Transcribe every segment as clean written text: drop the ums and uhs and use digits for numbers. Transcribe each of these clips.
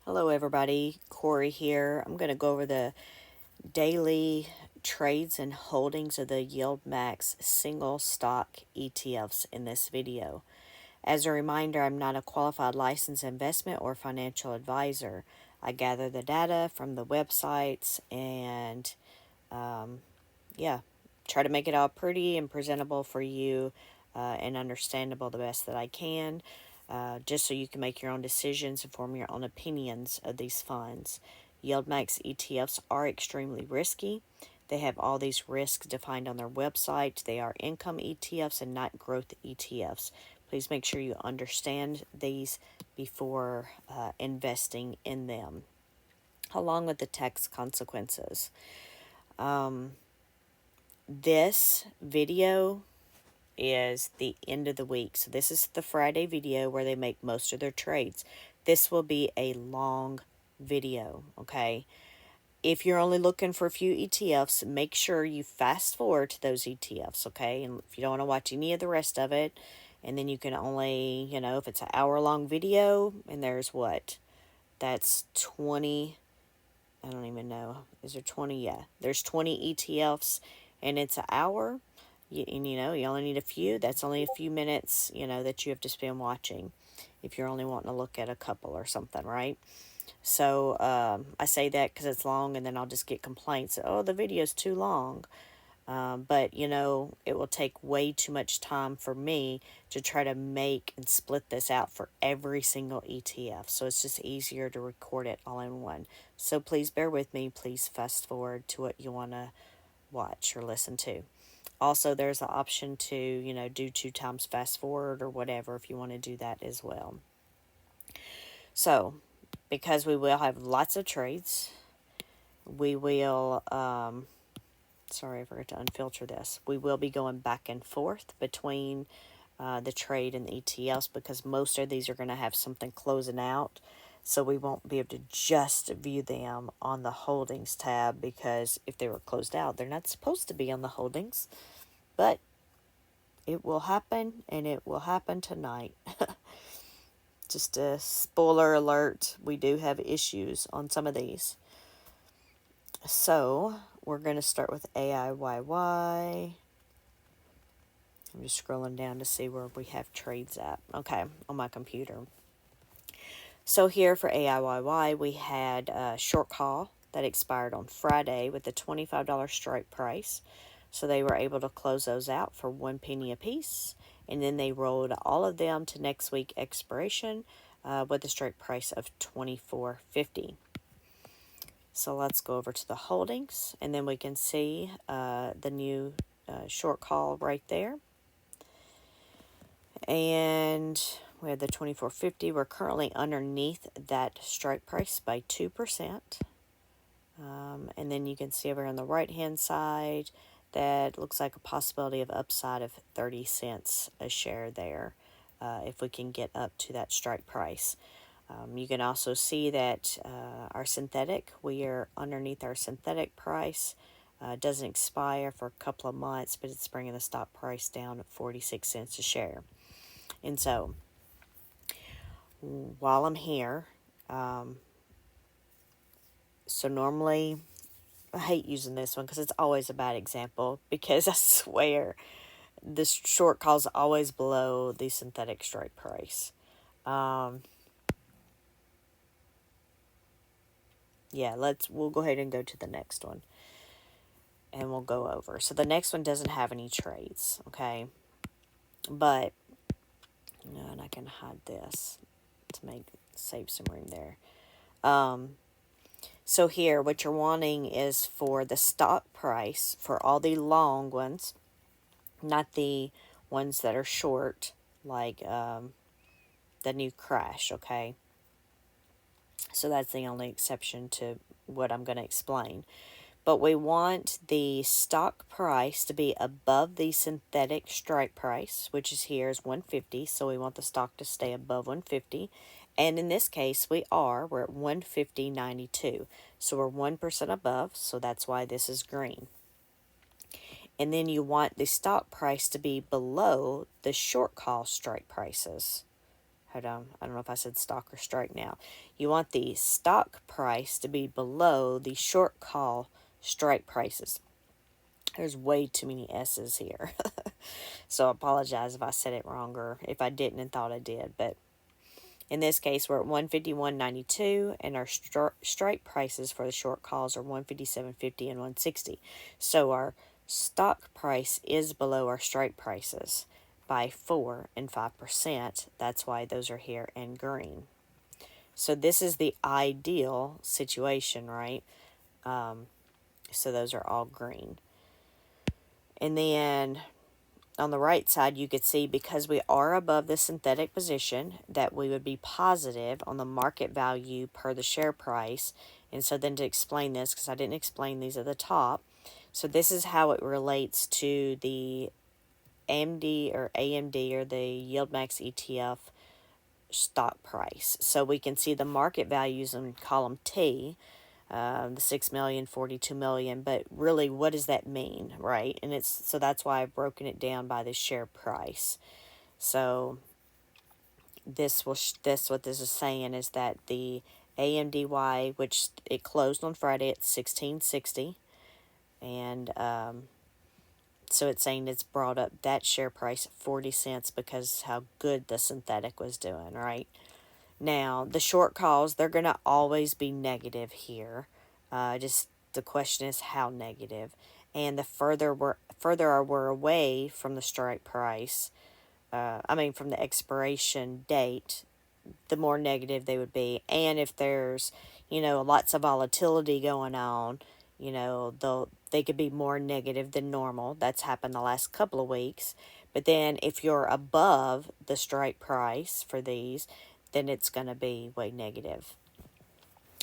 Hello everybody, Corey here. I'm going to go over the daily trades and holdings of the YieldMax single stock ETFs in this video. As a reminder, I'm not a qualified licensed investment or financial advisor. I gather the data from the websites and try to make it all pretty and presentable for you and understandable the best that I can. Just so you can make your own decisions and form your own opinions of these funds. YieldMax ETFs are extremely risky. They have all these risks defined on their website. They are income ETFs and not growth ETFs. Please make sure you understand these before investing in them, along with the tax consequences. This video is the end of the week. So this is the Friday video where they make most of their trades. This will be a long video, okay? If you're only looking for a few ETFs, make sure you fast forward to those ETFs, okay? And if you don't want to watch any of the rest of it, and then you can only, if it's an hour-long video, and there's what? That's 20, I don't even know. Is there 20? Yeah, there's 20 ETFs, and it's an hour. You only need a few. That's only a few minutes, that you have to spend watching if you're only wanting to look at a couple or something, right? So I say that because it's long, and then I'll just get complaints. Oh, the video's too long. But, it will take way too much time for me to try to make and split this out for every single ETF. So it's just easier to record it all in one. So please bear with me. Please fast forward to what you want to watch or listen to. Also, there's the option to, do 2 times fast forward or whatever if you want to do that as well. So, because we will have lots of trades, we will, sorry, I forgot to unfilter this. We will be going back and forth between the trade and the ETFs because most of these are going to have something closing out. So we won't be able to just view them on the holdings tab because if they were closed out, they're not supposed to be on the holdings. But it will happen, and it will happen tonight. Just a spoiler alert, we do have issues on some of these. So we're going to start with AIYY. I'm just scrolling down to see where we have trades at. Okay, on my computer. So here for AIYY, we had a short call that expired on Friday with a $25 strike price. So they were able to close those out for 1 penny a piece. And then they rolled all of them to next week expiration with a strike price of $24.50. So let's go over to the holdings. And then we can see the new short call right there. And we have the $24.50. We're currently underneath that strike price by 2%. And then you can see over on the right-hand side that looks like a possibility of upside of 30 cents a share there if we can get up to that strike price. You can also see that our synthetic, we are underneath our synthetic price. Doesn't expire for a couple of months, but it's bringing the stock price down at 46 cents a share. And so, while I'm here, so normally, I hate using this one because it's always a bad example because I swear this short call is always below the synthetic strike price. We'll go ahead and go to the next one. And we'll go over. So the next one doesn't have any trades, okay? But, and I can hide this to save some room there. So here, what you're wanting is for the stock price for all the long ones, not the ones that are short, like the new crash, okay? So that's the only exception to what I'm going to explain. But we want the stock price to be above the synthetic strike price, which is here is 150. So we want the stock to stay above 150. And in this case, we're at 150.92. So we're 1% above, so that's why this is green. And then you want the stock price to be below the short call strike prices. hold on, I don't know if I said stock or strike now. You want the stock price to be below the short call strike prices. There's way too many S's here. So I apologize if I said it wrong or if I didn't and thought I did. But in this case, we're at 151.92, and our strike prices for the short calls are 157.50 and 160. So our stock price is below our strike prices by 4 and 5%. That's why those are here in green. So this is the ideal situation, right? So those are all green. And then on the right side, you could see because we are above the synthetic position that we would be positive on the market value per the share price. And so then to explain this, because I didn't explain these at the top, so this is how it relates to the AMD or the YieldMax ETF stock price. So we can see the market values in column T, the 6 million, 42 million, but really what does that mean, right? And so that's why I've broken it down by the share price. So what this is saying is that the AMDY, which it closed on Friday at 1660, and so it's saying it's brought up that share price 40 cents because how good the synthetic was doing, right? Now, the short calls, they're going to always be negative here. Just the question is how negative. And the further we're away from the strike price, from the expiration date, the more negative they would be. And if there's, lots of volatility going on, they could be more negative than normal. That's happened the last couple of weeks. But then if you're above the strike price for these, then it's going to be way negative.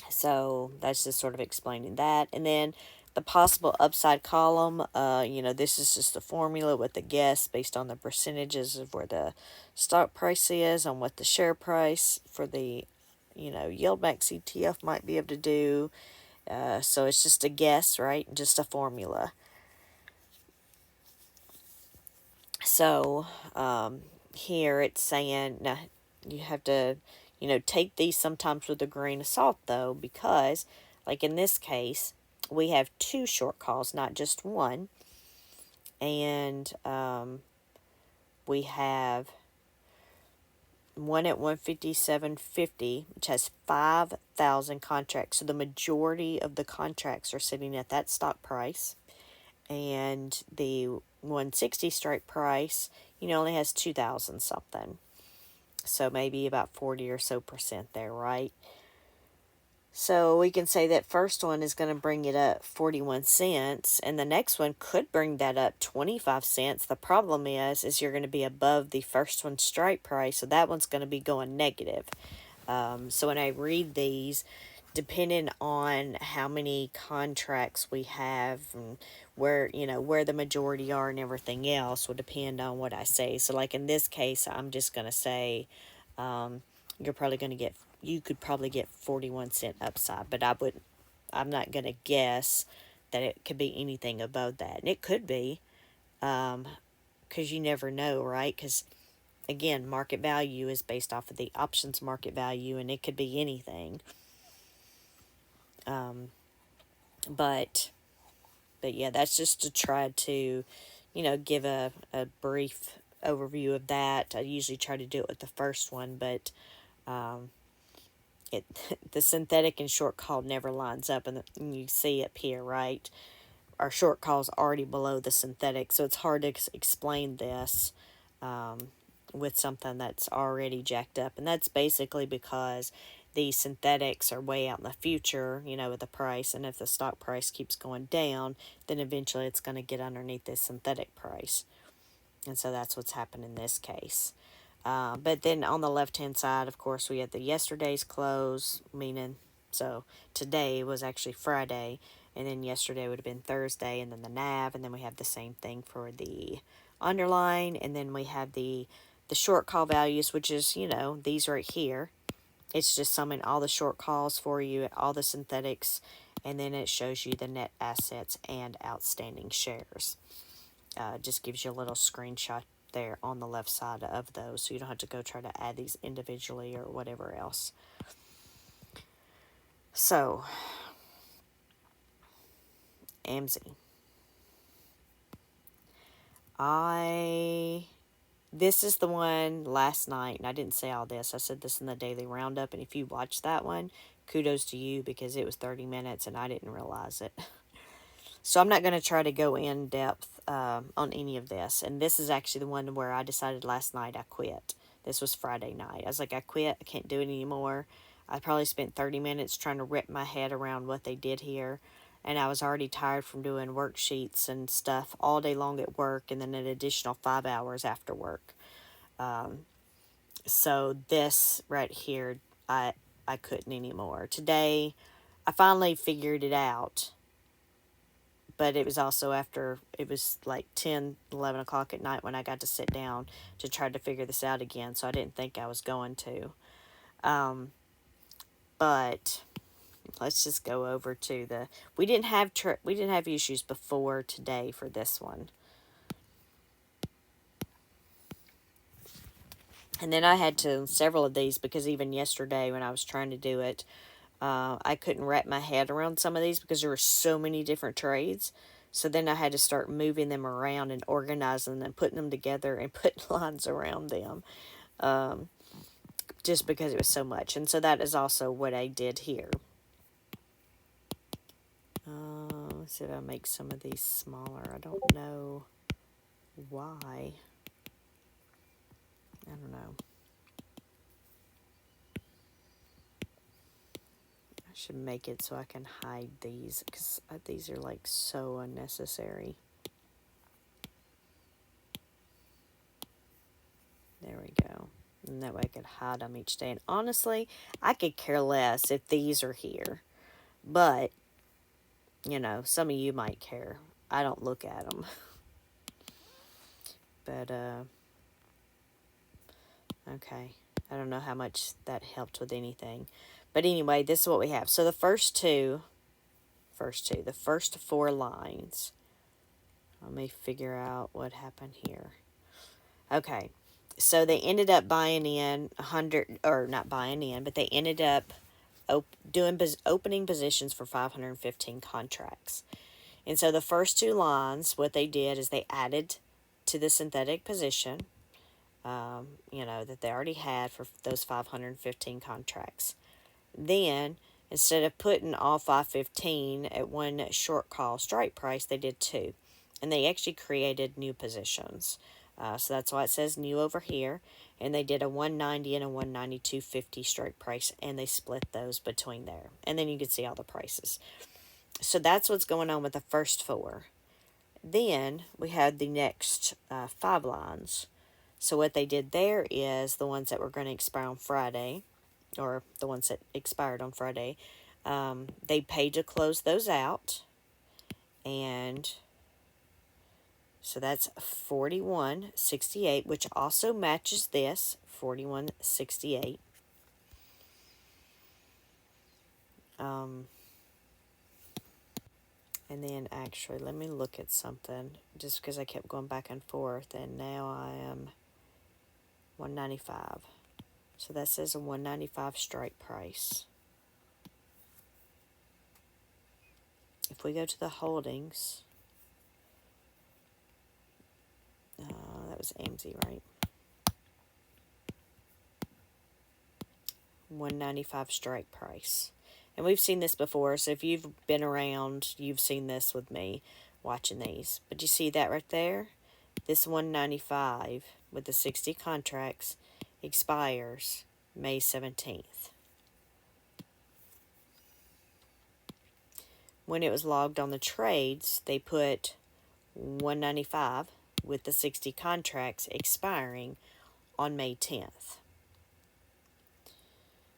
So that's just sort of explaining that. And then the possible upside column, this is just a formula with a guess based on the percentages of where the stock price is and what the share price for the, YieldMax ETF might be able to do. So it's just a guess, right? Just a formula. So here it's saying, now you have to, take these sometimes with a grain of salt, though, because, like in this case, we have 2 short calls, not just one. And we have one at 157.50, which has 5,000 contracts. So the majority of the contracts are sitting at that stock price. And the 160 strike price, only has 2,000 something. So maybe about 40 or so % there, right? So we can say that first one is going to bring it up 41 cents, and the next one could bring that up 25 cents. The problem is you're going to be above the first one's strike price, so that one's going to be going negative. So when I read these, depending on how many contracts we have and where the majority are and everything else will depend on what I say. So like in this case, I'm just going to say you could probably get 41 cent upside, but I'm not going to guess that it could be anything above that. And it could be, because you never know, right? Because again, market value is based off of the options market value, and it could be anything. But yeah, that's just to try to, give a brief overview of that. I usually try to do it with the first one, but the synthetic and short call never lines up, and you see up here, right? Our short call is already below the synthetic, so it's hard to explain this with something that's already jacked up, and that's basically because the synthetics are way out in the future, with the price, and if the stock price keeps going down, then eventually it's going to get underneath the synthetic price, and so that's what's happened in this case. But then on the left-hand side, of course, we had the yesterday's close, meaning, so today was actually Friday, and then yesterday would have been Thursday, and then the NAV, and then we have the same thing for the underline, and then we have the short call values, which is, these right here. It's just summing all the short calls for you, all the synthetics, and then it shows you the net assets and outstanding shares. Just gives you a little screenshot there on the left side of those, so you don't have to go try to add these individually or whatever else. So, AMSI. This is the one last night, and I didn't say all this. I said this in the daily roundup, and if you watched that one, kudos to you, because it was 30 minutes and I didn't realize it. So I'm not going to try to go in depth on any of this. And this is actually the one where I decided last night I quit. This was Friday night. I was like, I quit. I can't do it anymore. I probably spent 30 minutes trying to wrap my head around what they did here. And I was already tired from doing worksheets and stuff all day long at work, and then an additional 5 hours after work. So this right here, I couldn't anymore. Today, I finally figured it out. But it was also after, it was like 10, 11 o'clock at night when I got to sit down to try to figure this out again. So I didn't think I was going to. But let's just go over to the, we didn't have issues before today for this one. And then I had to, several of these, because even yesterday when I was trying to do it, I couldn't wrap my head around some of these because there were so many different trades. So then I had to start moving them around and organizing them, putting them together and putting lines around them, just because it was so much. And so that is also what I did here. Let's see if I make some of these smaller. I don't know why. I don't know. I should make it so I can hide these, because these are like so unnecessary. There we go. And that way I could hide them each day. And honestly, I could care less if these are here. But, you know, some of you might care. I don't look at them. But, okay. I don't know how much that helped with anything. But anyway, this is what we have. So the first four lines. Let me figure out what happened here. Okay. So they ended up buying in 100, or not buying in, but they ended up opening positions for 515 contracts. And so the first two lines, what they did is they added to the synthetic position, that they already had for those 515 contracts. Then, instead of putting all 515 at one short call strike price, they did two. And they actually created new positions. So that's why it says new over here. And they did a 190 and a 192.50 strike price, and they split those between there. And then you can see all the prices. So that's what's going on with the first four. Then we had the next 5 lines. So what they did there is the ones that were going to expire on Friday, or the ones that expired on Friday, they paid to close those out. And so that's 41.68, which also matches this 41.68. And then actually, let me look at something, just because I kept going back and forth, and now I am 195. So that says a 195 strike price. If we go to the holdings, that was AMSI, right? 195 strike price. And we've seen this before, so if you've been around, you've seen this with me watching these. But you see that right there? This 195 with the 60 contracts expires May 17th. When it was logged on the trades, they put 195 with the 60 contracts expiring on May 10th.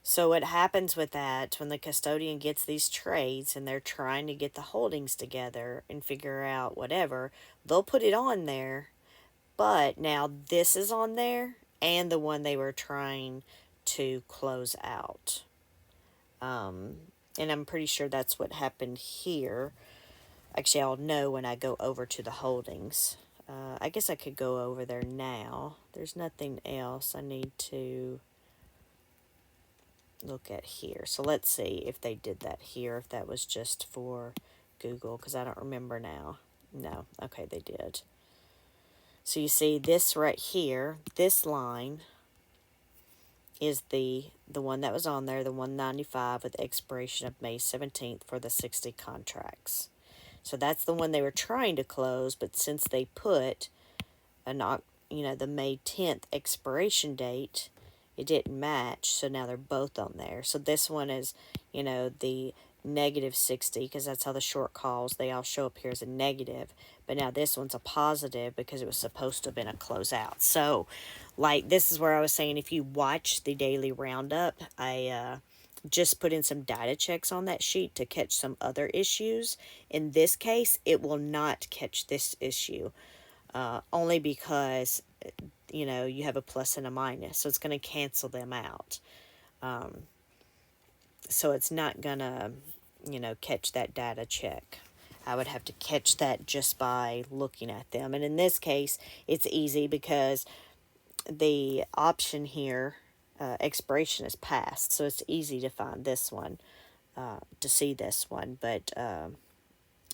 So what happens with that, when the custodian gets these trades and they're trying to get the holdings together and figure out whatever, they'll put it on there, but now this is on there and the one they were trying to close out. And I'm pretty sure that's what happened here. Actually, I'll know when I go over to the holdings. I guess I could go over there now. There's nothing else I need to look at here. So let's see if they did that here, if that was just for Google, because I don't remember now. No, okay, they did. So you see this right here, this line is the one that was on there, the 195 with expiration of May 17th for the 60 contracts. So that's the one they were trying to close, but since they put the May 10th expiration date, it didn't match, so now they're both on there. So this one is, the negative 60, because that's how the short calls, they all show up here as a negative. But now this one's a positive because it was supposed to have been a closeout. So, like, this is where I was saying, if you watch the daily roundup, I just put in some data checks on that sheet to catch some other issues. In this case, it will not catch this issue, only because you have a plus and a minus, so it's going to cancel them out. So it's not going to, catch that data check. I would have to catch that just by looking at them. And in this case, it's easy because the option here, expiration is passed, so it's easy to find this one, to see this one. But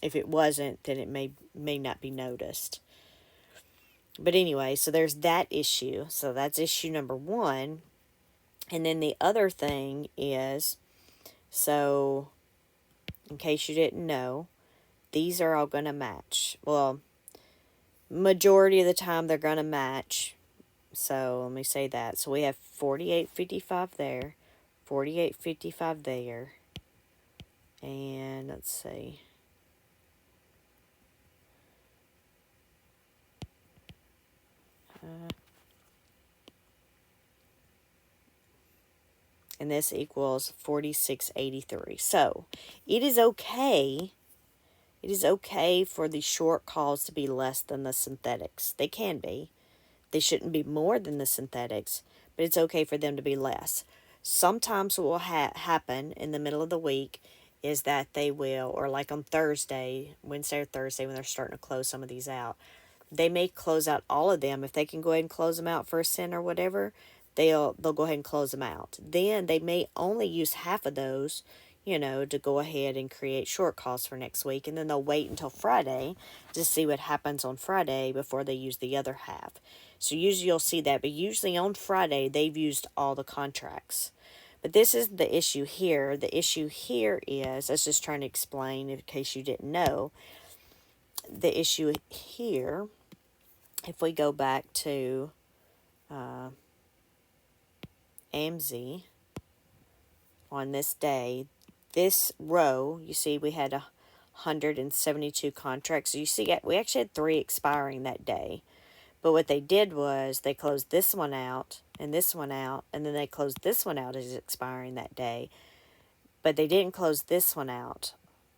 if it wasn't, then it may not be noticed. But anyway, so there's that issue. So that's issue number one. And then the other thing is, so in case you didn't know, these are all going to match. Well, majority of the time they're going to match. So let me say that. So we have 48.55 there, 48.55 there, and let's see. And this equals 46.83. So it is okay. It is okay for the short calls to be less than the synthetics. They can be. They shouldn't be more than the synthetics, but it's okay for them to be less. Sometimes what will happen in the middle of the week is that they will, or like on Wednesday or Thursday, when they're starting to close some of these out, they may close out all of them. If they can go ahead and close them out for a cent or whatever, they'll go ahead and close them out. Then they may only use half of those, to go ahead and create short calls for next week. And then they'll wait until Friday to see what happens on Friday before they use the other half. So usually you'll see that. But usually on Friday, they've used all the contracts. But this is the issue here. The issue here is, I was just trying to explain in case you didn't know, the issue here, if we go back to AMZ on this day, this row, you see we had 172 contracts. So you see we actually had 3 expiring that day. But what they did was they closed this one out and this one out, and then they closed this one out as expiring that day. But they didn't close this one out,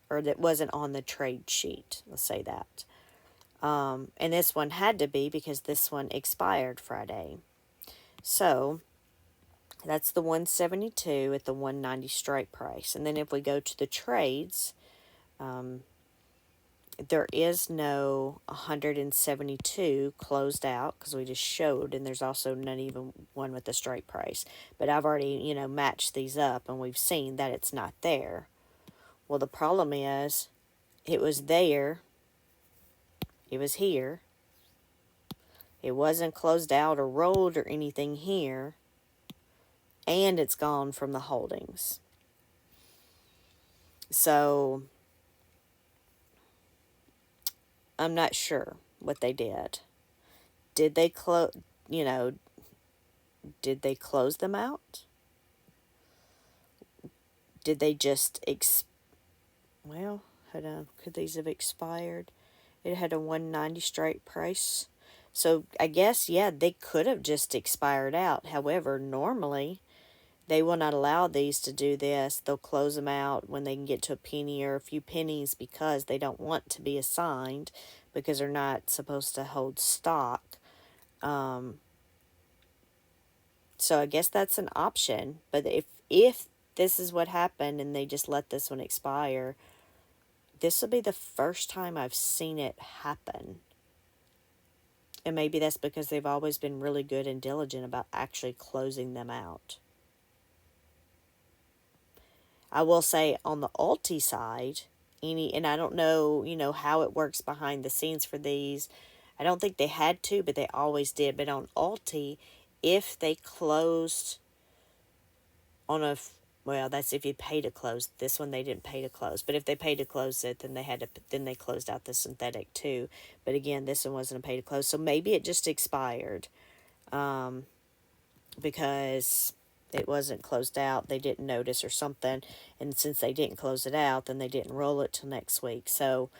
or that wasn't on the trade sheet. Let's say that. And this one had to be because this one expired Friday. So that's the 172 at the 190 strike price. And then if we go to the trades, there is no 172 closed out because we just showed, and there's also not even one with the strike price. But I've already, matched these up, and we've seen that it's not there. Well, the problem is it was there. It was here. It wasn't closed out or rolled or anything here. And it's gone from the holdings. So I'm not sure what they did. Did they did they close them out? Did they just well, hold on. Could these have expired? It had a 190 strike price. So I guess, yeah, they could have just expired out. However, normally they will not allow these to do this. They'll close them out when they can get to a penny or a few pennies because they don't want to be assigned, because they're not supposed to hold stock. So I guess that's an option. But if this is what happened and they just let this one expire, this will be the first time I've seen it happen. And maybe that's because they've always been really good and diligent about actually closing them out. I will say on the Alti side, and I don't know, how it works behind the scenes for these. I don't think they had to, but they always did. But on Alti, if they closed on well, that's if you pay to close. This one they didn't pay to close, but if they paid to close it, then they closed out the synthetic too. But again, this one wasn't a pay to close, so maybe it just expired, because it wasn't closed out. They didn't notice or something, and since they didn't close it out, then they didn't roll it till next week. So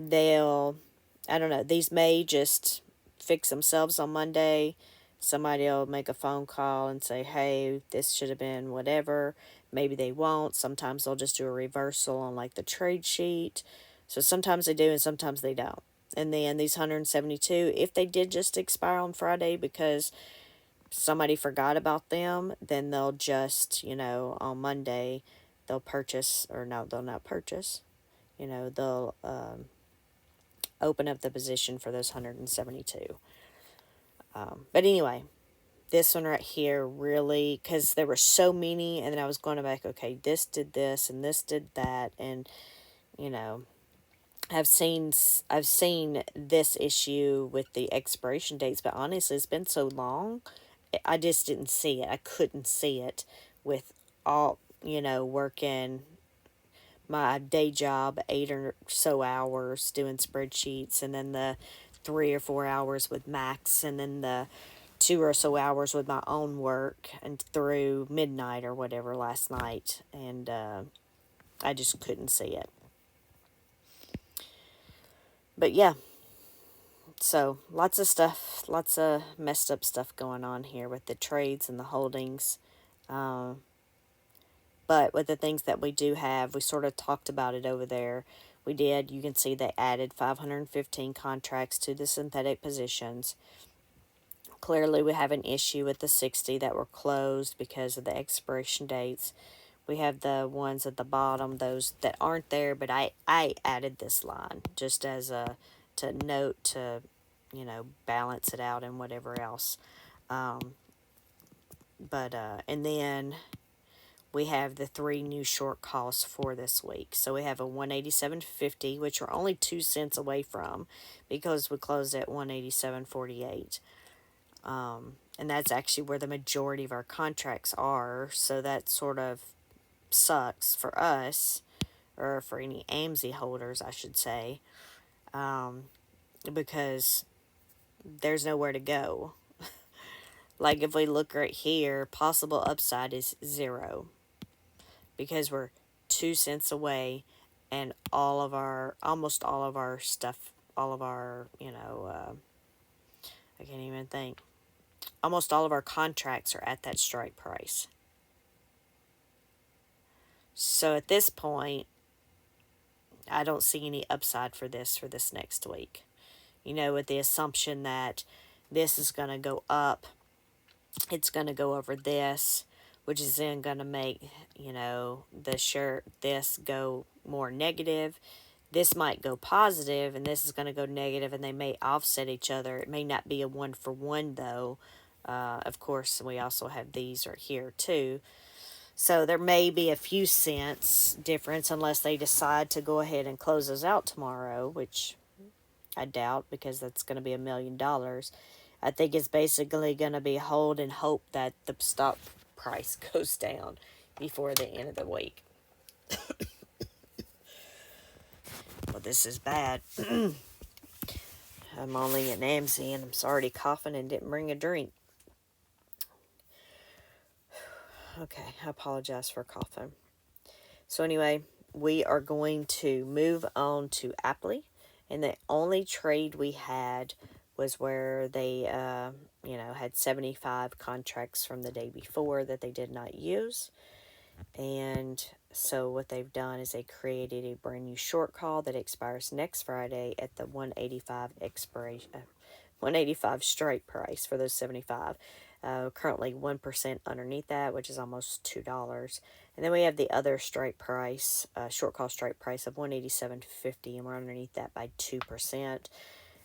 I don't know. These may just fix themselves on Monday. Somebody will make a phone call and say, hey, this should have been whatever. Maybe they won't. Sometimes they'll just do a reversal on like the trade sheet. So sometimes they do and sometimes they don't. And then these 172, if they did just expire on Friday because somebody forgot about them, then they'll just, on Monday, they'll purchase, or no, they'll not purchase. They'll open up the position for those 172. But anyway, this one right here really, because there were so many, and then I was going back, okay, this did this and this did that, and I've seen this issue with the expiration dates, but honestly, it's been so long, I just didn't see it. I couldn't see it with all, working my day job 8 or so hours doing spreadsheets, and then the 3 or 4 hours with Max, and then the 2 or so hours with my own work, and through midnight or whatever last night, and I just couldn't see it. But yeah, so lots of stuff, lots of messed up stuff going on here with the trades and the holdings. But with the things that we do have, we sort of talked about it over there. We did. You can see they added 515 contracts to the synthetic positions. Clearly, we have an issue with the 60 that were closed because of the expiration dates. We have the ones at the bottom, those that aren't there, but I added this line just as to note to, balance it out and whatever else. And then we have the 3 new short calls for this week. So we have a 187.50, which we're only 2 cents away from because we closed at 187.48. And that's actually where the majority of our contracts are. So that sort of sucks for us, or for any AMSI holders, I should say, because there's nowhere to go. Like if we look right here, possible upside is 0 because we're 2 cents away, and almost all of our stuff, all of our, I can't even think. Almost all of our contracts are at that strike price. So at this point, I don't see any upside for this next week. With the assumption that this is going to go up, it's going to go over this, which is then going to make, this go more negative. This might go positive, and this is going to go negative, and they may offset each other. It may not be a 1-for-1, though. Of course, we also have these right here, too. So there may be a few cents difference unless they decide to go ahead and close those out tomorrow, which I doubt because that's going to be $1 million. I think it's basically going to be hold and hope that the stock price goes down before the end of the week. Well, this is bad. I'm only an AMC and I'm already coughing and didn't bring a drink. Okay, I apologize for coughing. So anyway, we are going to move on to Apple. And the only trade we had was where they, had 75 contracts from the day before that they did not use. And so what they've done is they created a brand new short call that expires next Friday at the 185 expiration, 185 strike price for those 75. Currently 1% underneath that, which is almost $2. And then we have the other strike price, short call strike price of 187.50, and we're underneath that by 2%.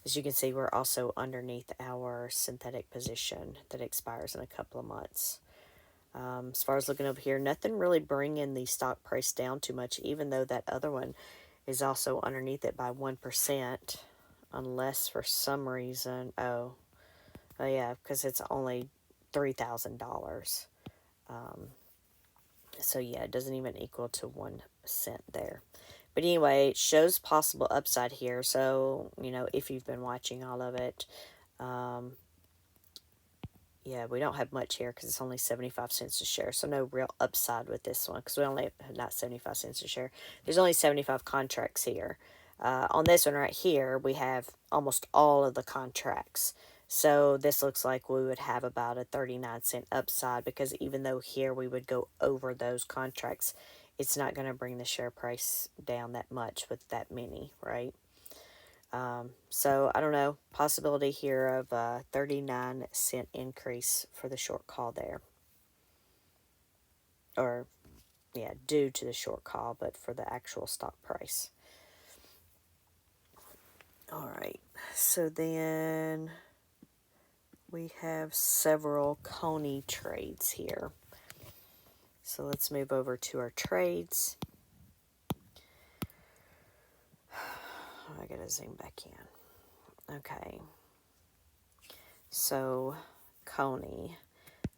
As you can see, we're also underneath our synthetic position that expires in a couple of months. As far as looking over here, nothing really bringing the stock price down too much, even though that other one is also underneath it by 1%, unless for some reason, oh yeah, because it's only $3,000. So yeah, it doesn't even equal to 1 cent there. But anyway, it shows possible upside here. So, if you've been watching all of it, yeah, we don't have much here because it's only 75 cents a share. So no real upside with this one because we only have not 75 cents a share. There's only 75 contracts here. On this one right here, we have almost all of the contracts. So this looks like we would have about a 39-cent upside because even though here we would go over those contracts, it's not going to bring the share price down that much with that many, right? So I don't know, possibility here of a 39-cent increase for the short call there. Or, yeah, due to the short call, but for the actual stock price. All right, so then we have several Coney trades here. So let's move over to our trades. I gotta zoom back in. Okay. So, Coney.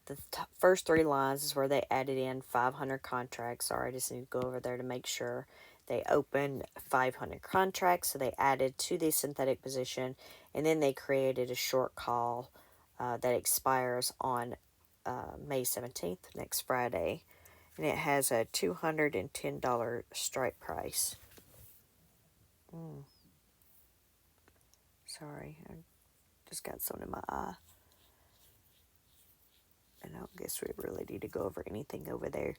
The first three lines is where they added in 500 contracts. Sorry, I just need to go over there to make sure. They opened 500 contracts, so they added to the synthetic position, and then they created a short call that expires on May 17th, next Friday, and it has a $210 strike price. Sorry, I just got something in my eye. And I don't guess we really need to go over anything over there.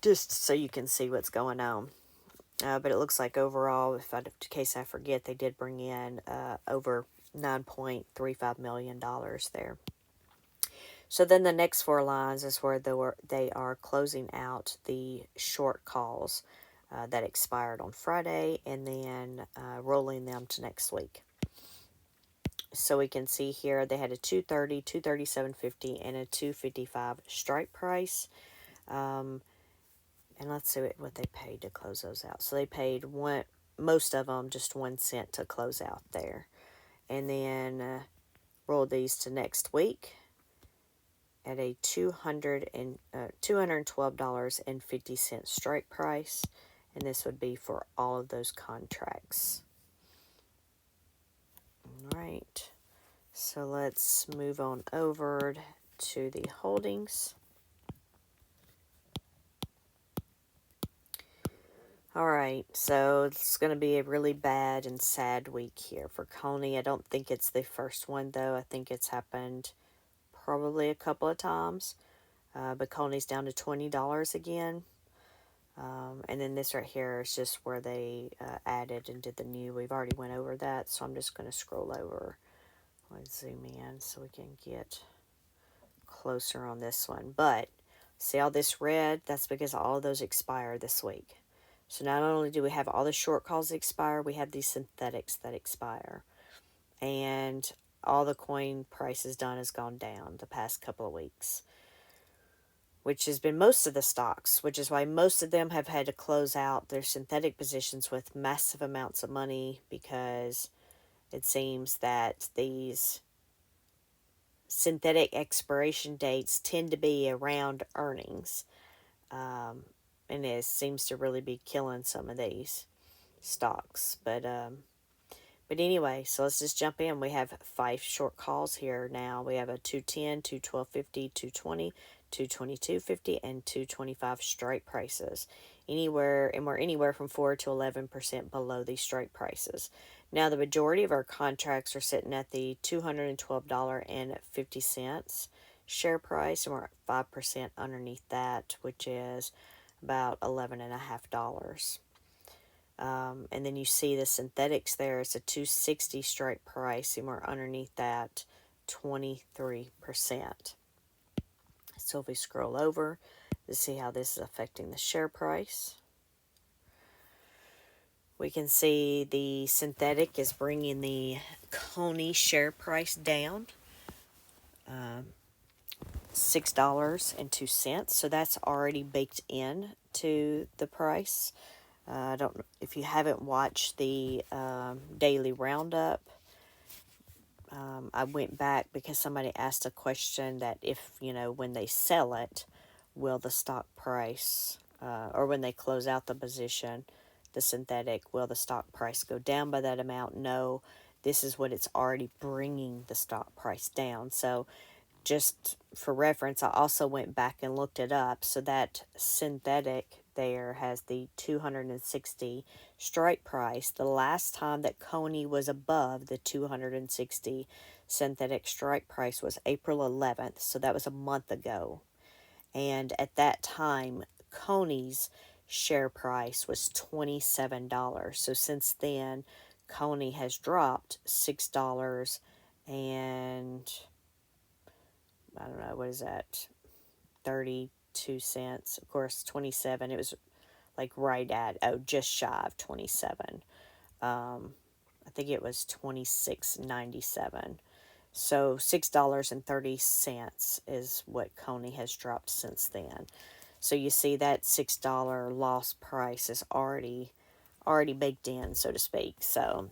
Just so you can see what's going on. But it looks like overall, in case I forget, they did bring in over $9.35 million there. So then the next four lines is where they are closing out the short calls that expired on Friday and then rolling them to next week. So we can see here they had a 230, 237.50, and a 255 strike price. And let's see what they paid to close those out. So they paid most of them just 1 cent to close out there. And then rolled these to next week at a $212.50 strike price. And this would be for all of those contracts. All right. So let's move on over to the holdings. All right, so it's going to be a really bad and sad week here for Coney. I don't think it's the first one, though. I think it's happened probably a couple of times. But Coney's down to $20 again. And then this right here is just where they added and did the new. We've already went over that, so I'm just going to scroll over. Let's zoom in so we can get closer on this one. But see all this red? That's because all of those expire this week. So not only do we have all the short calls that expire, we have these synthetics that expire. And all the coin prices done has gone down the past couple of weeks, which has been most of the stocks, which is why most of them have had to close out their synthetic positions with massive amounts of money because it seems that these synthetic expiration dates tend to be around earnings. And it seems to really be killing some of these stocks. But anyway, so let's just jump in. We have 5 short calls here now. We have a 210, 212.50, 220, 222.50, and 225 strike prices. We're anywhere from 4 to 11% below these strike prices. Now, the majority of our contracts are sitting at the $212.50 share price, and we're at 5% underneath that, which is about $11.50. And then you see the synthetics there. It's a 260 strike price, and we're underneath that 23%. So if we scroll over to see how this is affecting the share price, We can see the synthetic is bringing the Coney share price down. $6.02. So that's already baked in to the price. I don't know if you haven't watched the daily roundup. I went back because somebody asked a question that if, when they sell it, will the stock price, or when they close out the position, the synthetic, will the stock price go down by that amount? No, this is what it's already bringing the stock price down. So just for reference, I also went back and looked it up. So that synthetic there has the 260 strike price. The last time that Coney was above the 260 synthetic strike price was April 11th. So that was a month ago. And at that time, Coney's share price was $27. So since then, Coney has dropped $6 and I don't know, what is that? 32 cents. Of course, 27. It was like right at, just shy of 27. I think it was 26.97. So $6.30 is what Coney has dropped since then. So you see that $6 loss price is already baked in, so to speak. So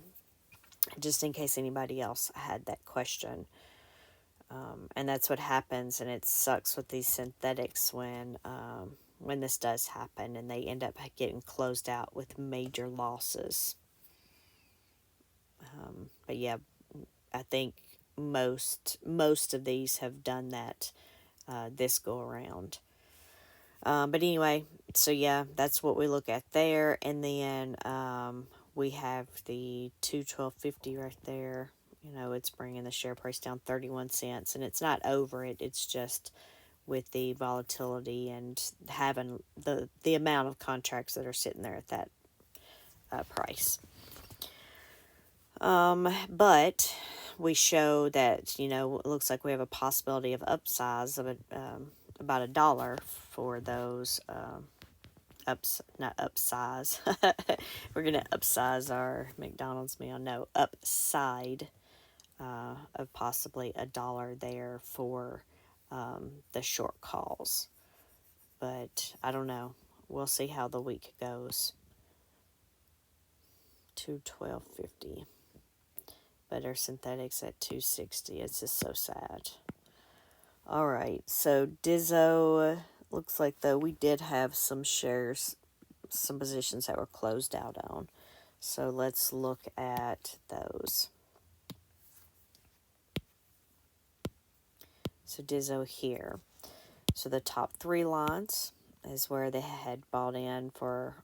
just in case anybody else had that question. And that's what happens, and it sucks with these synthetics when this does happen, and they end up getting closed out with major losses. But yeah, I think most of these have done that this go around. But anyway, so yeah, that's what we look at there, and then we have the 212.50 right there. It's bringing the share price down 31 cents, and it's not over it. It's just with the volatility and having the amount of contracts that are sitting there at that price. But we show that, it looks like we have a possibility of upsize of about $1 for those not upsize. We're going to upsize our McDonald's meal. No, upside of possibly $1 there for the short calls. But I don't know. We'll see how the week goes. 212.50. But our synthetics at 260. It's just so sad. All right. So Dizzo, looks like though we did have some shares, some positions that were closed out on. So let's look at those. So Dizzo here. So the top 3 lines is where they had bought in for,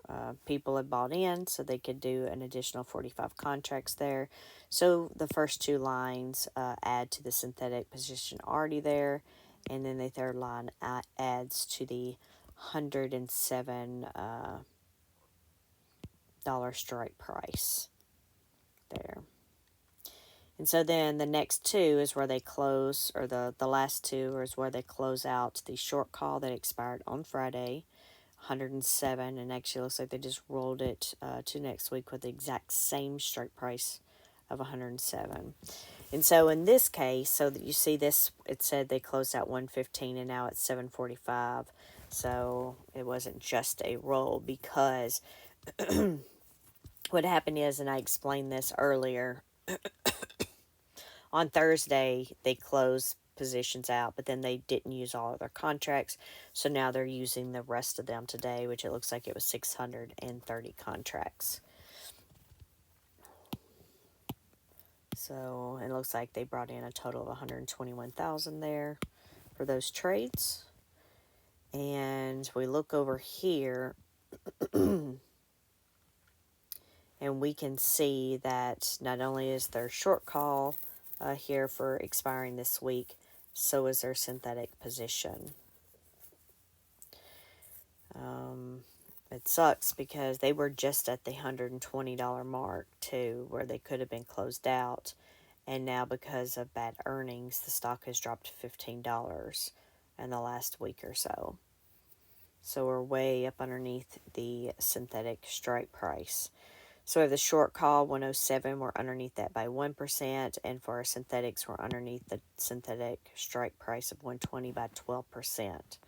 people had bought in so they could do an additional 45 contracts there. So the first 2 lines add to the synthetic position already there. And then the third line adds to the $107 strike price there. And so then the next 2 is where they close, or the last 2 is where they close out the short call that expired on Friday, 107, and actually looks like they just rolled it to next week with the exact same strike price of 107. And so in this case, so that you see this, it said they closed out 115 and now it's 745. So it wasn't just a roll, because what happened is, and I explained this earlier, on Thursday, they closed positions out, but then they didn't use all of their contracts. So now they're using the rest of them today, which it looks like it was 630 contracts. So it looks like they brought in a total of 121,000 there for those trades. And we look over here and we can see that not only is their short call here for expiring this week, so is their synthetic position. It sucks because they were just at the $120 mark too, where they could have been closed out. And now because of bad earnings, the stock has dropped $15 in the last week or so. So we're way up underneath the synthetic strike price. So we have the short call 107, we're underneath that by 1%, and for our synthetics, we're underneath the synthetic strike price of 120 by 12%.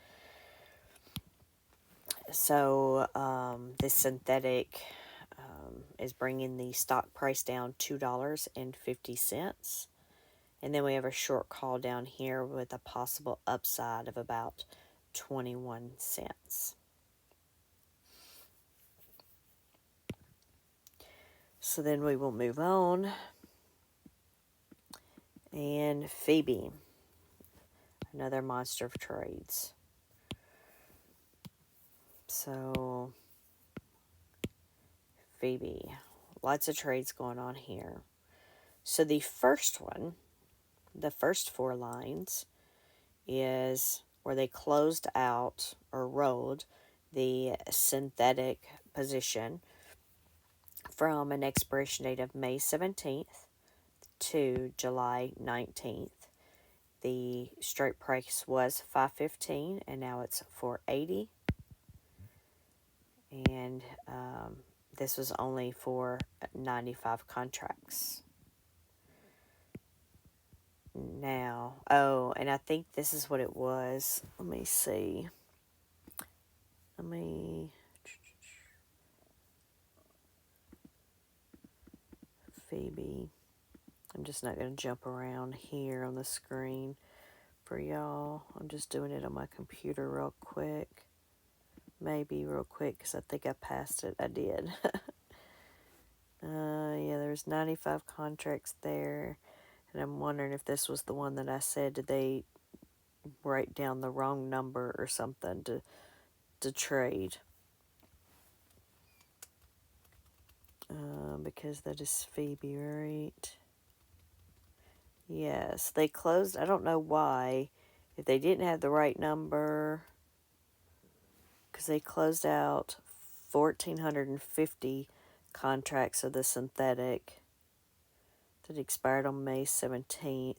So this synthetic is bringing the stock price down $2.50. And then we have a short call down here with a possible upside of about 21 cents. So then we will move on. And Phoebe, another monster of trades. So Phoebe, lots of trades going on here. So the first one, the first 4 lines, is where they closed out or rolled the synthetic position from an expiration date of May 17th to July 19th. The strike price was $5.15 and now it's $4.80. And this was only for 95 contracts. Now, oh, and I think this is what it was. Let me see. Phoebe. I'm just not going to jump around here on the screen for y'all. I'm just doing it on my computer real quick. Maybe real quick because I think I passed it. I did. Yeah, there's 95 contracts there. And I'm wondering if this was the one that I said, did they write down the wrong number or something to trade? Because that is Phoebe, right? Yes, they closed. I don't know why. If they didn't have the right number, because they closed out 1,450 contracts of the synthetic that expired on May 17th.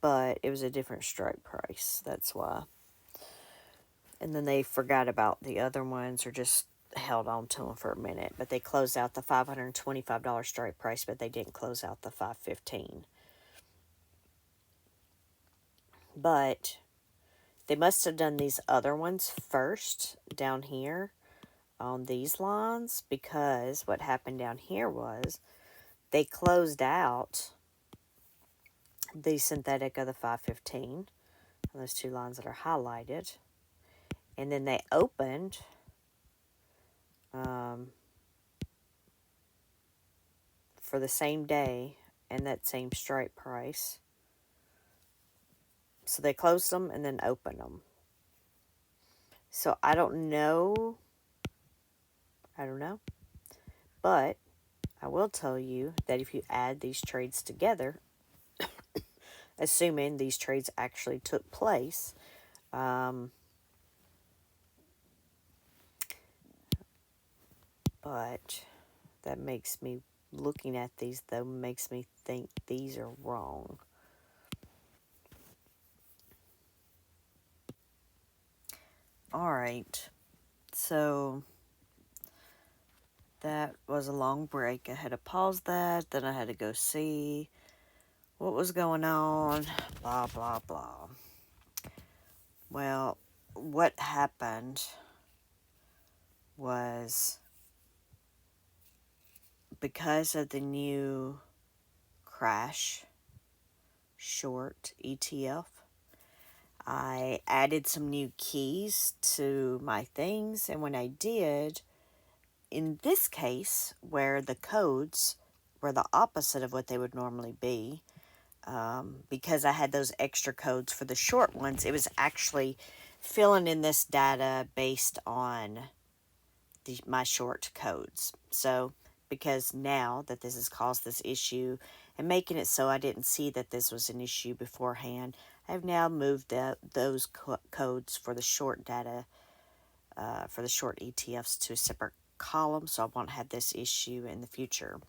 But it was a different strike price. That's why. And then they forgot about the other ones or just held on to them for a minute. But they closed out the $525 strike price, but they didn't close out the $515. But they must have done these other ones first down here on these lines, because what happened down here was they closed out the synthetic of the 515 on those 2 lines that are highlighted, and then they opened for the same day and that same strike price. So they closed them and then opened them. So I don't know, but I will tell you that if you add these trades together, assuming these trades actually took place, but that makes me, looking at these though, makes me think these are wrong. All right, so that was a long break. I had to pause that, then I had to go see what was going on, blah, blah, blah. Well, what happened was, because of the new crash short ETF, I added some new keys to my things, and when I did, in this case, where the codes were the opposite of what they would normally be, because I had those extra codes for the short ones, it was actually filling in this data based on my short codes. So because now that this has caused this issue and making it so I didn't see that this was an issue beforehand, I've now moved those codes for the short data, for the short ETFs, to a separate column, so I won't have this issue in the future.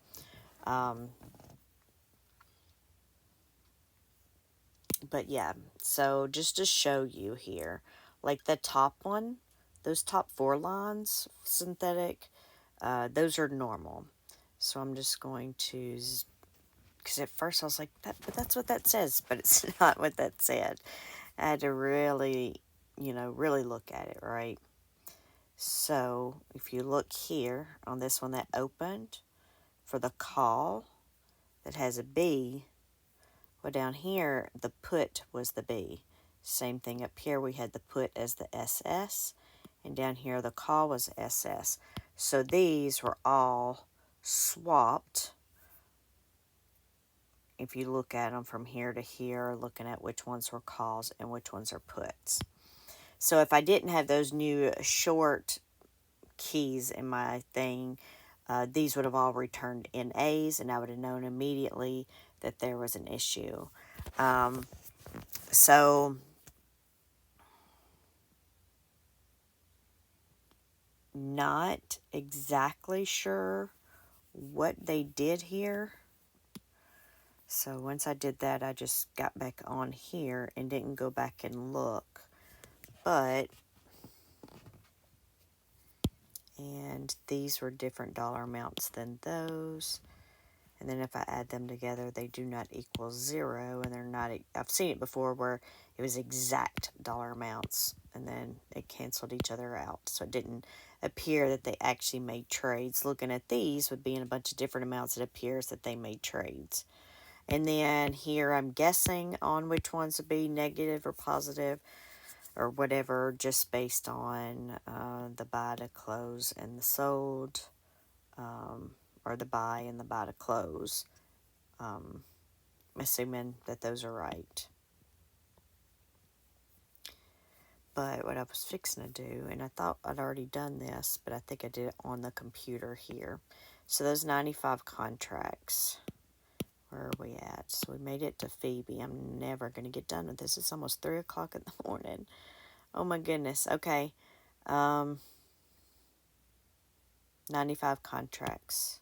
But yeah, so just to show you here, like the top one, those top 4 lines, synthetic, those are normal. So I'm just going to, because at first I was like, but that's what that says, but it's not what that said. I had to really, really look at it, right? So if you look here on this one that opened for the call that has a B, well, down here, the put was the B. Same thing up here, we had the put as the SS, and down here the call was SS. So these were all swapped. If you look at them from here to here, looking at which ones were calls and which ones are puts. So if I didn't have those new short keys in my thing, these would have all returned NAs, and I would have known immediately that there was an issue. So not exactly sure what they did here. So once I did that, I just got back on here and didn't go back and look. And these were different dollar amounts than those. And then if I add them together, they do not equal 0, and they're not, I've seen it before where it was exact dollar amounts, and then it canceled each other out. So it didn't appear that they actually made trades. Looking at these would be in a bunch of different amounts, it appears that they made trades. And then here I'm guessing on which ones would be negative or positive or whatever, just based on the buy to close and the sold, or the buy and the buy to close, assuming that those are right. But what I was fixing to do, and I thought I'd already done this, but I think I did it on the computer here. So those 95 contracts, where are we at? So we made it to Phoebe. I'm never going to get done with this. It's almost 3 o'clock in the morning. Oh my goodness. Okay. 95 contracts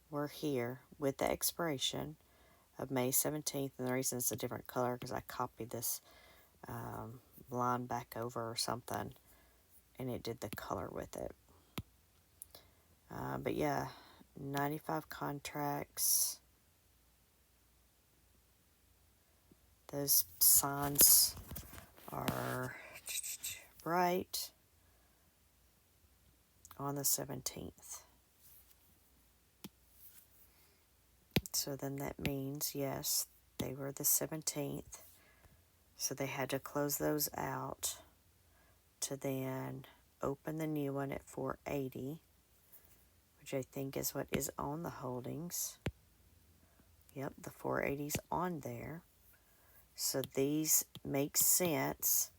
were here with the expiration of May 17th. And the reason it's a different color because I copied this line back over or something, and it did the color with it. But yeah, 95 contracts. Those signs are right on the 17th. So then that means, yes, they were the 17th. So they had to close those out to then open the new one at 480, which I think is what is on the holdings. Yep, the 480's on there. So these make sense.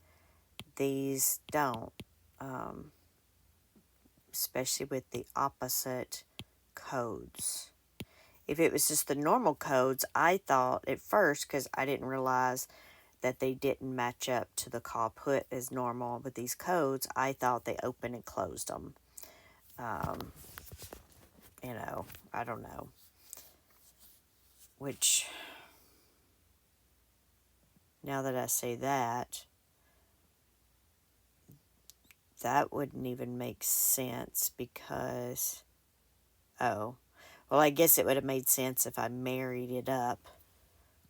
These don't, especially with the opposite codes. If it was just the normal codes, I thought at first, because I didn't realize that they didn't match up to the call put as normal with these codes, I thought they opened and closed them. I don't know. Which, now that I say that, that wouldn't even make sense because, well, I guess it would have made sense if I married it up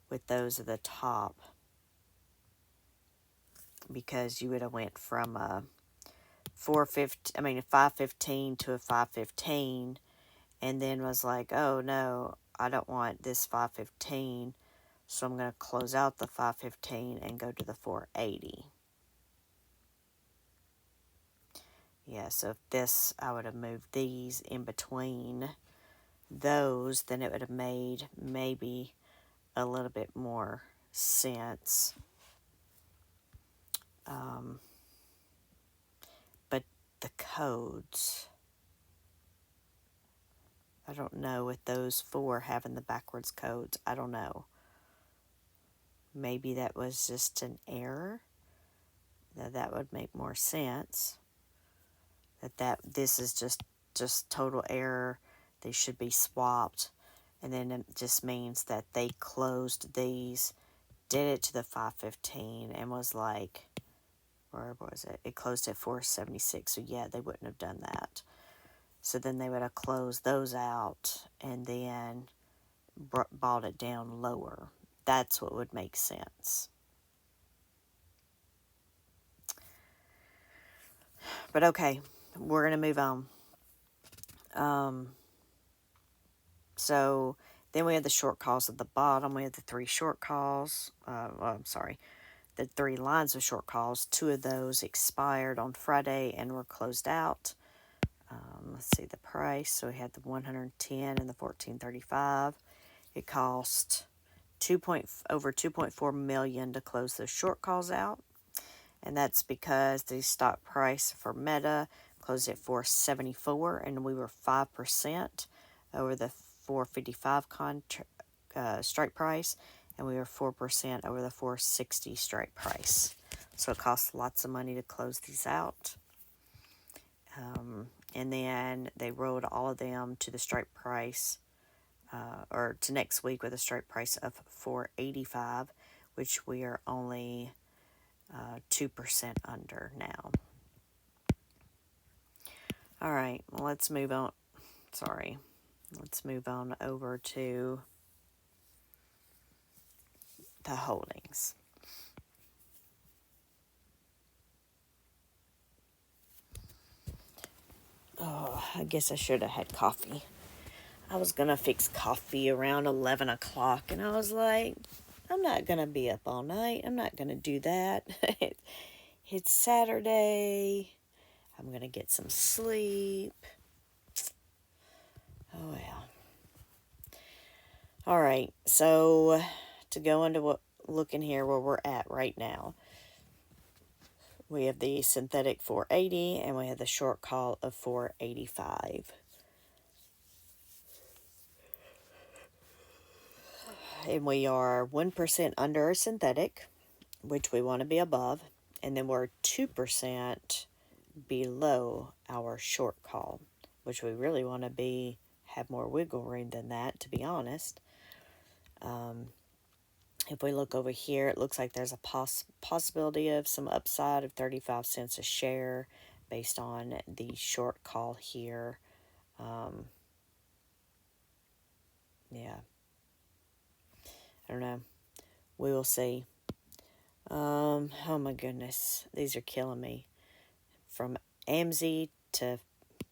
with those at the top, because you would have went from a 515 to a 515, and then was like, oh no, I don't want this 515, so I'm going to close out the 515 and go to the 480. Yeah, so if this, I would have moved these in between those, then it would have made maybe a little bit more sense. But the codes, I don't know, with those 4 having the backwards codes, I don't know. Maybe that was just an error. That would make more sense. This is just total error. They should be swapped. And then it just means that they closed these, did it to the 515, and was like, where was it? It closed at 476. So yeah, they wouldn't have done that. So then they would have closed those out and then bought it down lower. That's what would make sense. But okay, we're going to move on. So then we have the short calls at the bottom. We have the 3 short calls. The 3 lines of short calls. 2 of those expired on Friday and were closed out. Let's see the price. So we had the 110 and the 1435. It cost over 2.4 million to close those short calls out, and that's because the stock price for Meta closed at 474, and we were 5% over the 455 strike price, and we were 4% over the 460 strike price. So it costs lots of money to close these out. And then they rolled all of them to the strike price, or to next week with a strike price of 485, which we are only 2% under now. All right, well, let's move on. Let's move on over to the holdings. Oh, I guess I should have had coffee. I was going to fix coffee around 11 o'clock, and I was like, I'm not going to be up all night. I'm not going to do that. It's Saturday. I'm going to get some sleep. Oh, well. All right, so to go into looking here where we're at right now, we have the synthetic 480 and we have the short call of 485. And we are 1% under our synthetic, which we want to be above, and then we're 2% below our short call, which we really want to have more wiggle room than that, to be honest. If we look over here, it looks like there's a possibility of some upside of 35 cents a share based on the short call here. Yeah. I don't know. We will see. Oh my goodness. These are killing me. From AMZ to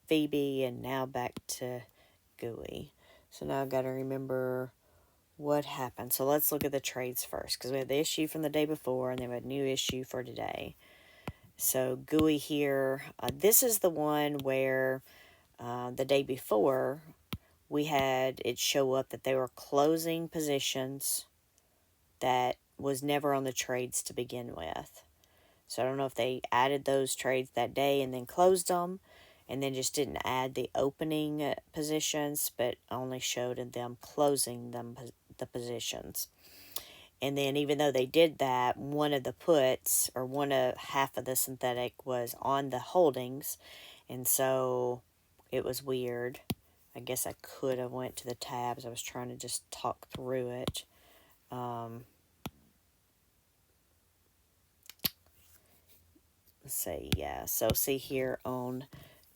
Phoebe and now back to GUI. So now I've got to remember what happened. So let's look at the trades first, because we have the issue from the day before and then we have a new issue for today. So GUI here, this is the one where the day before we had it show up that they were closing positions that was never on the trades to begin with. So I don't know if they added those trades that day and then closed them and then just didn't add the opening positions, but only showed them closing the positions. And then even though they did that, one of the puts, or half of the synthetic, was on the holdings, and so it was weird. I guess I could have went to the tabs. I was trying to just talk through it. Let's see, yeah. So see here on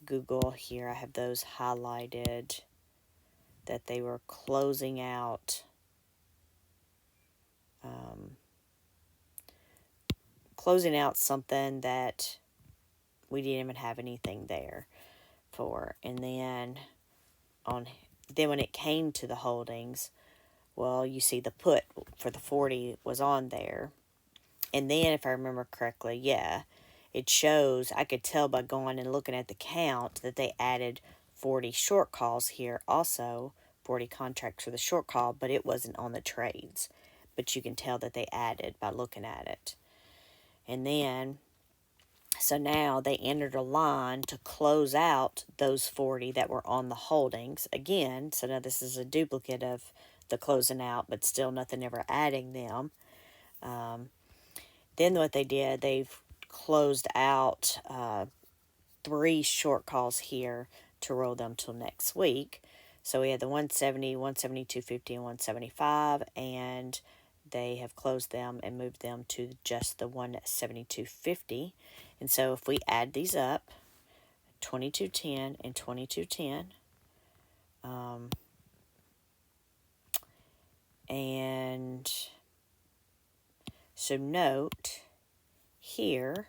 Google here, I have those highlighted that they were closing out. Closing out something that we didn't even have anything there for. And then when it came to the holdings, well, you see the put for the 40 was on there. And then if I remember correctly, yeah, it shows, I could tell by going and looking at the count that they added 40 short calls here also, 40 contracts for the short call, but it wasn't on the trades. But you can tell that they added by looking at it. And then, so now they entered a line to close out those 40 that were on the holdings again. So now this is a duplicate of the closing out, but still nothing ever adding them. Then what they did, they've closed out 3 short calls here to roll them till next week. So we had the 170, 172.50, and 175, and they have closed them and moved them to just the 172.50. And so if we add these up, 22.10 and 22.10. And so note here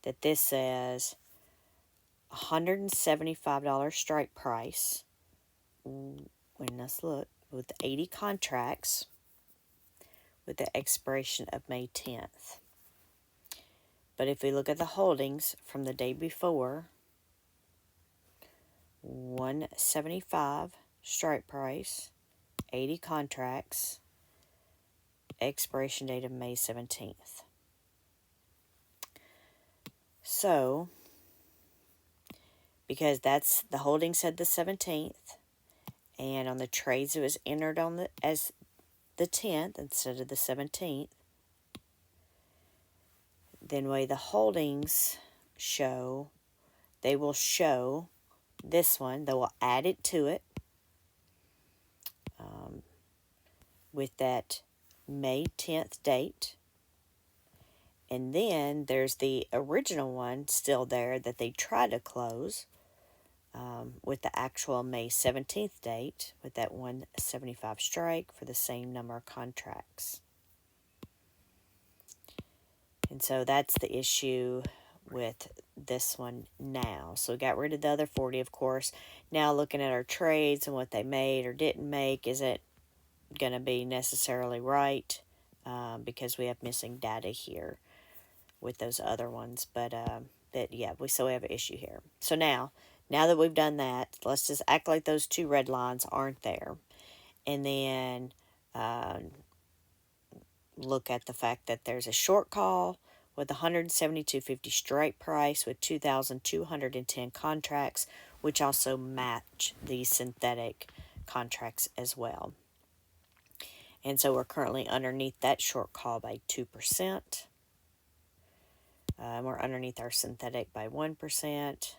that this says $175 strike price. And let's look, with 80 contracts with the expiration of May 10th. But if we look at the holdings from the day before, 175 strike price, 80 contracts, expiration date of May 17th. So, because that's the holding said the 17th, and on the trades it was entered on as the 10th instead of the 17th, then way the holdings show, they will show this one. They will add it to it with that May 10th date. And then there's the original one still there that they try to close with the actual May 17th date with that 175 strike for the same number of contracts. And so that's the issue with this one now. So we got rid of the other 40, of course. Now looking at our trades and what they made or didn't make, is it going to be necessarily right? Because we have missing data here with those other ones. But yeah, we still have an issue here. So now that we've done that, let's just act like those two red lines aren't there. And then look at the fact that there's a short call with 172.50 strike price with 2,210 contracts, which also match the synthetic contracts as well. And so we're currently underneath that short call by 2%. We're underneath our synthetic by 1%.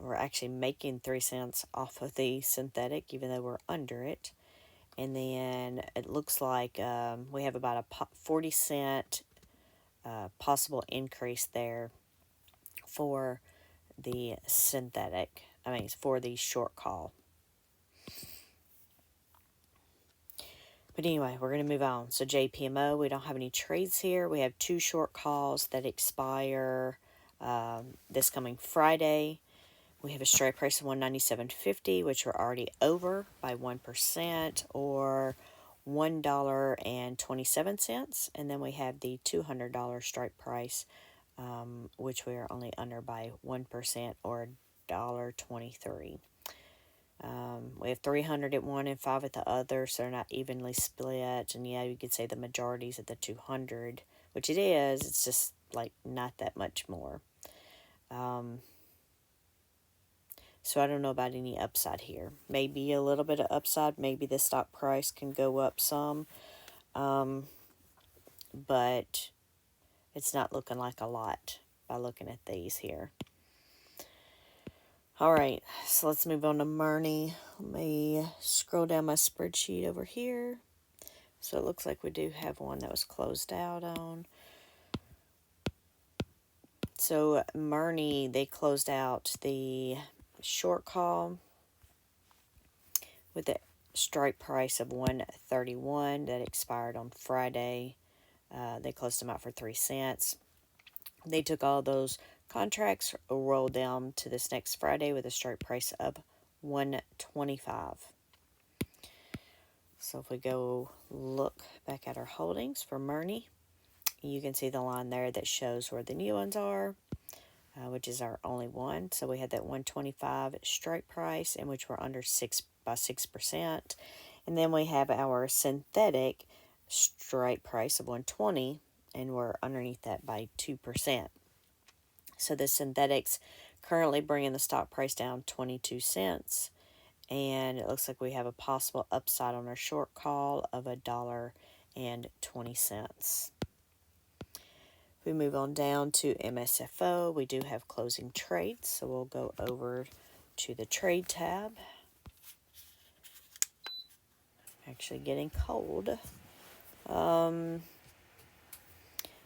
We're actually making 3 cents off of the synthetic, even though we're under it. And then it looks like we have about a 40 cent possible increase there for the synthetic. For the short call. But anyway, we're going to move on. So JPMO, we don't have any trades here. We have 2 short calls that expire this coming Friday. We have a strike price of $197.50, which we're already over by 1%, or $1.27. And then we have the $200 strike price, which we are only under by 1%, or $1.23. We have 300 at one and 5 at the other, so they're not evenly split. And yeah, you could say the majority's at the 200, which it is. It's just like not that much more. So I don't know about any upside here. Maybe a little bit of upside. Maybe the stock price can go up some. But it's not looking like a lot by looking at these here. All right, so let's move on to Murney. Let me scroll down my spreadsheet over here. So it looks like we do have one that was closed out on. So Murney, they closed out the short call with the strike price of $131 that expired on Friday. They closed them out for 3 cents. They took all those contracts, rolled down to this next Friday with a strike price of $125. So if we go look back at our holdings for Murney, you can see the line there that shows where the new ones are, which is our only one. So we had that 125 strike price, in which we're under 6%. And then we have our synthetic strike price of 120, and we're underneath that by 2%. So the synthetics currently bringing the stock price down 22 cents. And it looks like we have a possible upside on our short call of $1.20. We move on down to MSFO. We do have closing trades, so we'll go over to the trade tab. Actually getting cold.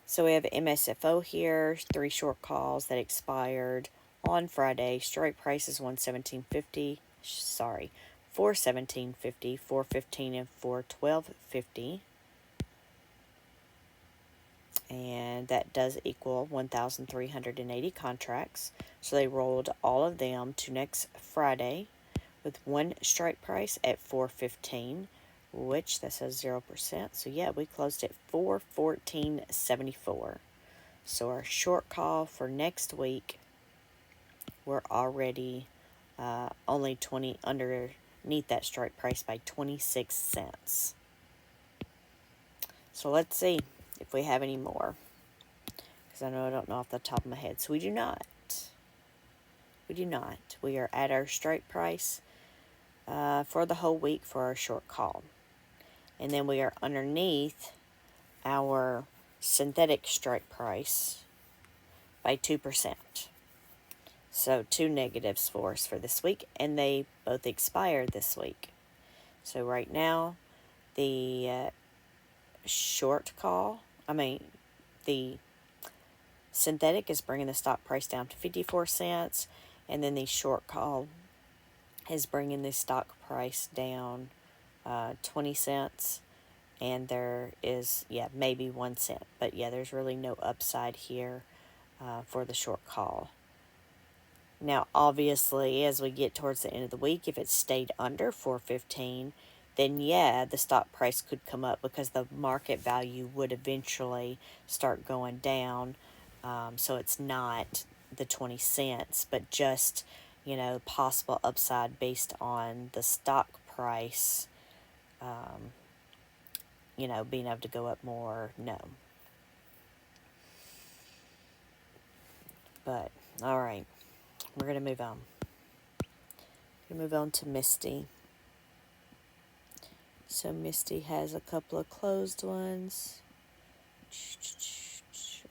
So we have MSFO here, 3 short calls that expired on Friday. Strike price is 117.50. Sorry, 417.50, 415, and 412.50. And that does equal 1,380 contracts. So they rolled all of them to next Friday with one strike price at 415, which that says 0%. So yeah, we closed at 414.74. So our short call for next week, we're already only 20 underneath that strike price by 26 cents. So let's see if we have any more, because I don't know off the top of my head. So we do not. We do not. We are at our strike price for the whole week for our short call. And then we are underneath our synthetic strike price by 2%. So 2 negatives for us for this week, and they both expired this week. So right now, the short call, the synthetic is bringing the stock price down to 54 cents, and then the short call is bringing the stock price down 20 cents, and there is, maybe 1 cent. But yeah, there's really no upside here for the short call. Now, obviously, as we get towards the end of the week, if it stayed under 415, then yeah, the stock price could come up because the market value would eventually start going down. So it's not the 20 cents, but just, possible upside based on the stock price, being able to go up more. No. But, all right, we're going to move on. We're going to move on to Misty. So Misty has a couple of closed ones.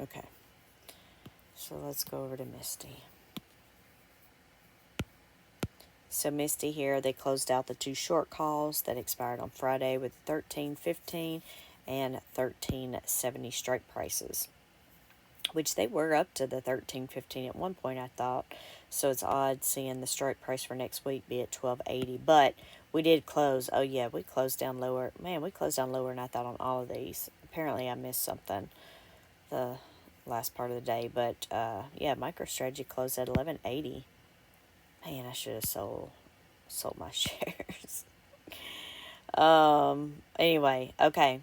Okay. So let's go over to Misty. So Misty here, they closed out the 2 short calls that expired on Friday with 13.15 and 13.70 strike prices, which they were up to the 13.15 at one point, I thought. So it's odd seeing the strike price for next week be at 12.80. But we did close. Oh, yeah, we closed down lower. Man, we closed down lower than I thought on all of these. Apparently, I missed something the last part of the day. But, yeah, MicroStrategy closed at 11.80. Man, I should have sold my shares. Anyway, okay.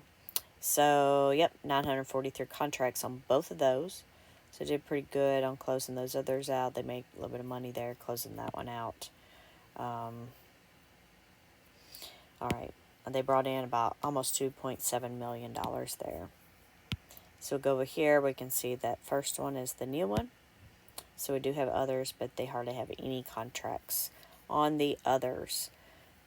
So, yep, 943 contracts on both of those. So did pretty good on closing those others out. They make a little bit of money there closing that one out. All right. They brought in about almost $2.7 million there. So we'll go over here. We can see that first one is the new one. So we do have others, but they hardly have any contracts on the others.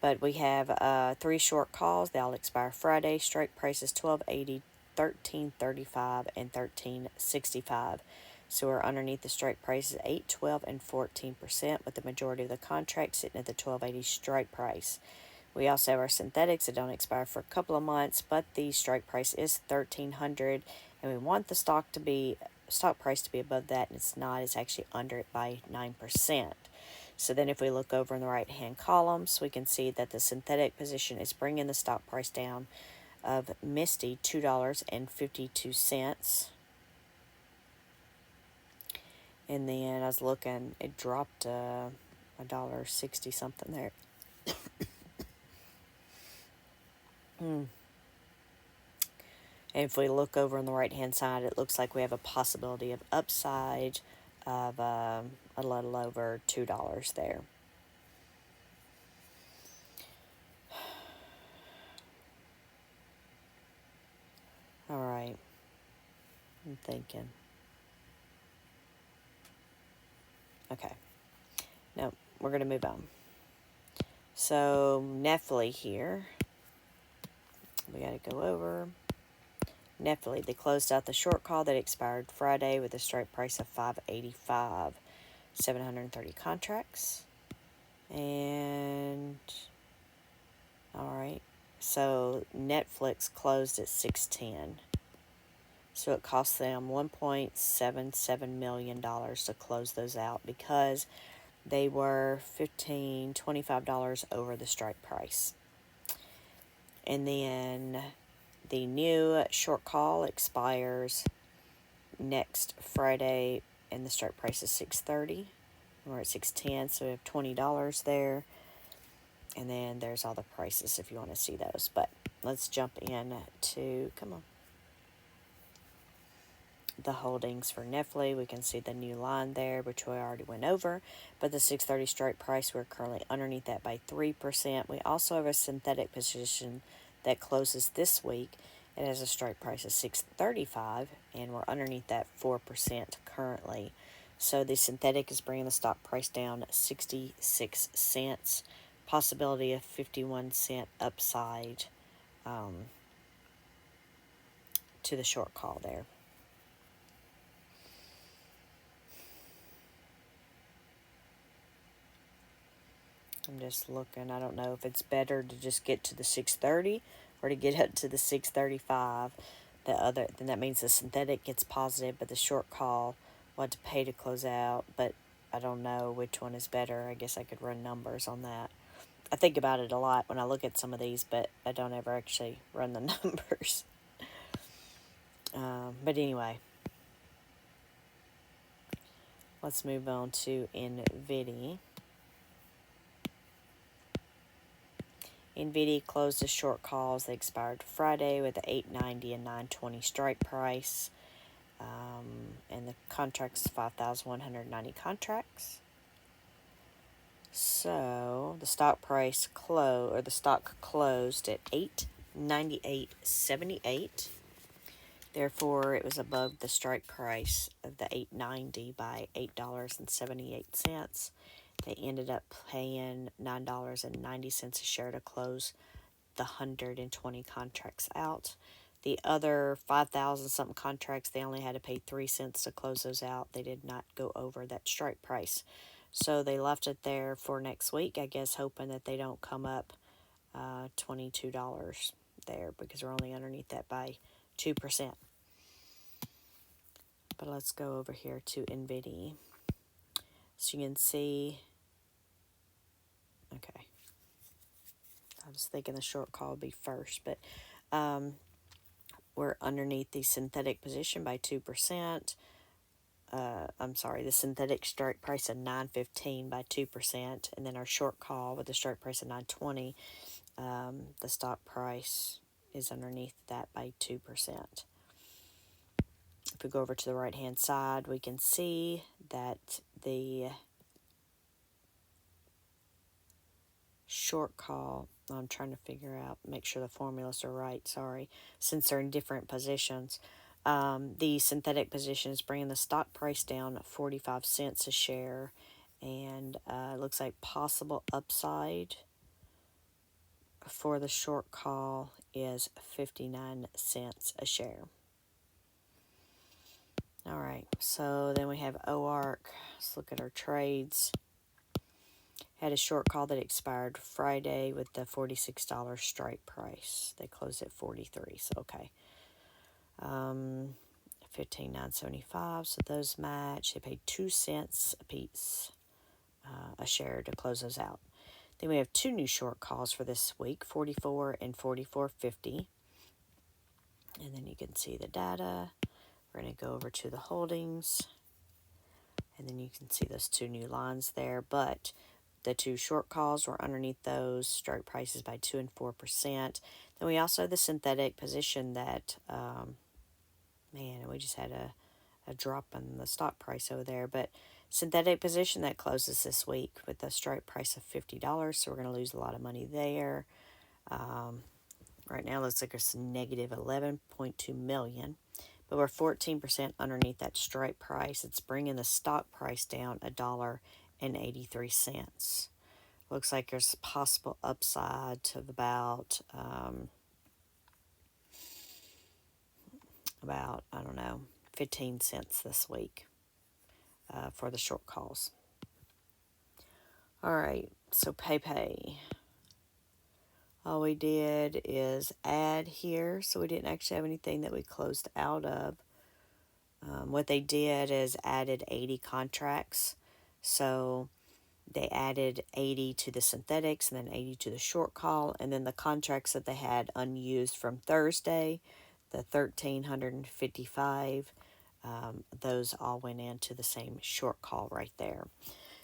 But we have 3 short calls. They all expire Friday. Strike price is $12.80, $13.35, and $13.65. So we're underneath the strike prices 8, 12, and 14%, with the majority of the contracts sitting at the $12.80 strike price. We also have our synthetics that don't expire for a couple of months, but the strike price is $1,300, and we want the stock price to be above that, and it's not. It's actually under it by 9%. So then if we look over in the right-hand columns, we can see that the synthetic position is bringing the stock price down of Misty $2.52. And then I was looking, it dropped $1.60 something there. And if we look over on the right-hand side, it looks like we have a possibility of upside of a little over $2 there. All right. I'm thinking. Okay. No, we're going to move on. So, Nephi here. We got to go over. Nephi, they closed out the short call that expired Friday with a strike price of $5.85. 730 contracts. And, all right. So, Netflix closed at 610. So it cost them $1.77 million to close those out because they were $25 over the strike price. And then the new short call expires next Friday, and the strike price is $6.30. We're at $6.10, so we have $20 there. And then there's all the prices if you want to see those. But let's jump in to, come on, the holdings for Netflix. We can see the new line there, which we already went over. But the 630 strike price, we're currently underneath that by 3%. We also have a synthetic position that closes this week. It has a strike price of 635, and we're underneath that 4% currently. So the synthetic is bringing the stock price down 66 cents. Possibility of 51-cent upside to the short call there. I'm just looking. I don't know if it's better to just get to the 630 or to get up to the 635. Then that means the synthetic gets positive, but the short call will have to pay to close out. But I don't know which one is better. I guess I could run numbers on that. I think about it a lot when I look at some of these, but I don't ever actually run the numbers. But anyway, let's move on to NVIDIA. NVIDIA closed the short calls. They expired Friday with the 890 and 920 strike price. And the contract's 5,190 contracts. So the stock price the stock closed at 898.78. Therefore, it was above the strike price of the 890 by $8.78. They ended up paying $9.90 a share to close the 120 contracts out. The other 5,000 something contracts, they only had to pay 3 cents to close those out. They did not go over that strike price. So they left it there for next week, I guess, hoping that they don't come up $22 there because we're only underneath that by 2%. But let's go over here to NVIDIA. So you can see, okay, I was thinking the short call would be first, but we're underneath the synthetic position by 2%. The synthetic strike price of $9.15 by 2%, and then our short call with the strike price of $9.20, the stock price is underneath that by 2%. If we go over to the right-hand side, we can see that the short call, I'm trying to make sure the formulas are right, sorry, since they're in different positions. The synthetic position is bringing the stock price down 45 cents a share, and it looks like possible upside for the short call is 59 cents a share. All right, so then we have OARC. Let's look at our trades. Had a short call that expired Friday with the $46 strike price. They closed at 43, so okay. 15,975, so those match. They paid 2 cents a piece, a share to close those out. Then we have two new short calls for this week, 44 and 44.50. And then you can see the data. We're going to go over to the holdings. And then you can see those two new lines there. But the two short calls were underneath those strike prices by 2% and 4%. Then we also have the synthetic position that, we just had a drop in the stock price over there. But synthetic position that closes this week with a strike price of $50. So we're going to lose a lot of money there. Right now, it looks like it's negative 11.2 million. But we're 14% underneath that strike price. It's bringing the stock price down $1.83. Looks like there's possible upside to about I don't know, 15 cents this week for the short calls. All right, so PayPay. All we did is add here, so we didn't actually have anything that we closed out of. What they did is added 80 contracts. So they added 80 to the synthetics and then 80 to the short call. And then the contracts that they had unused from Thursday, the 1,355, those all went into the same short call right there.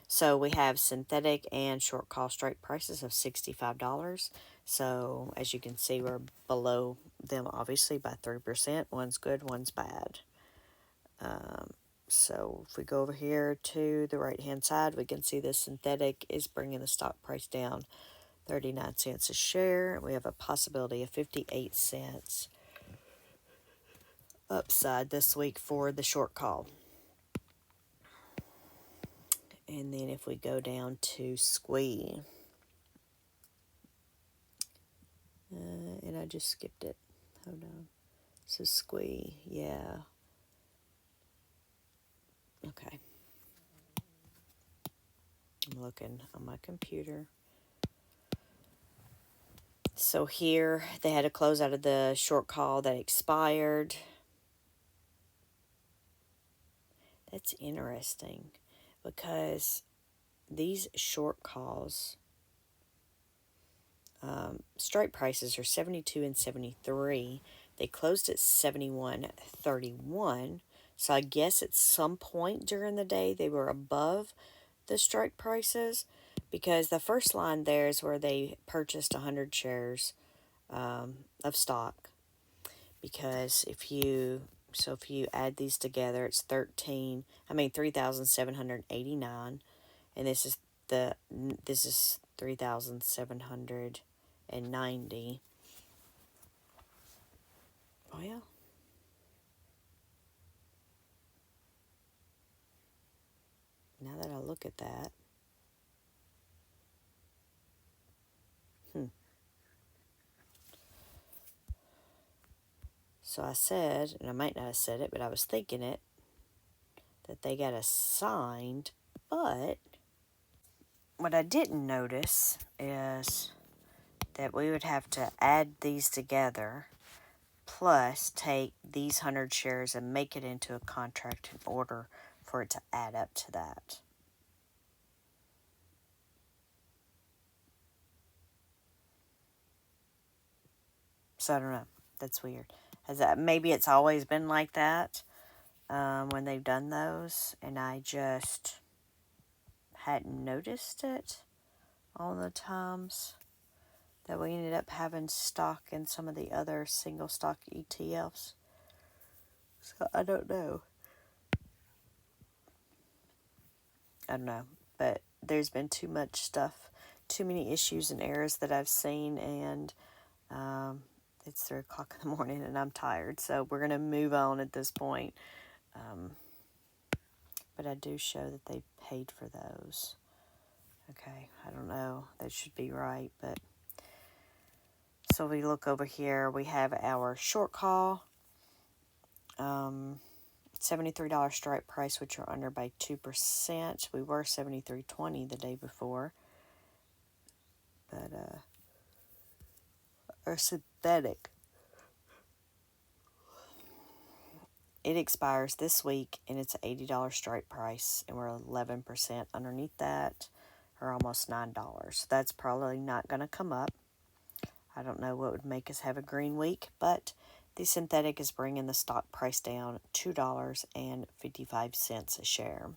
So we have synthetic and short call strike prices of $65. So as you can see, we're below them obviously by 3%. One's good, one's bad. So if we go over here to the right hand side, we can see the synthetic is bringing the stock price down 39 cents a share. We have a possibility of 58 cents upside this week for the short call. And then if we go down to SQUE, and I just skipped it. Hold on. So SQUE, yeah. Okay. I'm looking on my computer. So here they had to close out of the short call that expired. That's interesting because these short calls, strike prices are 72 and 73. They closed at 71.31. So I guess at some point during the day they were above the strike prices, because the first line there is where they purchased 100 shares of stock. Because if you add these together, it's 3,789, and this is 3,790. Oh yeah. Now that I look at that. So I said, and I might not have said it, but I was thinking it, that they got assigned, but what I didn't notice is that we would have to add these together plus take these 100 shares and make it into a contract in order for it to add up to that. So I don't know. That's weird. Maybe it's always been like that when they've done those, and I just hadn't noticed it all the times that we ended up having stock in some of the other single stock ETFs. So I don't know. I don't know. But there's been too much stuff, too many issues and errors that I've seen, and it's 3 o'clock in the morning and I'm tired. So we're going to move on at this point. But I do show that they paid for those. Okay, I don't know. That should be right, but so we look over here. We have our short call, $73 strike price, which are under by 2%. We were $73.20 the day before, but our synthetic, it expires this week, and it's an $80 strike price, and we're 11% underneath that, or almost $9. So that's probably not going to come up. I don't know what would make us have a green week, but the synthetic is bringing the stock price down $2.55 a share.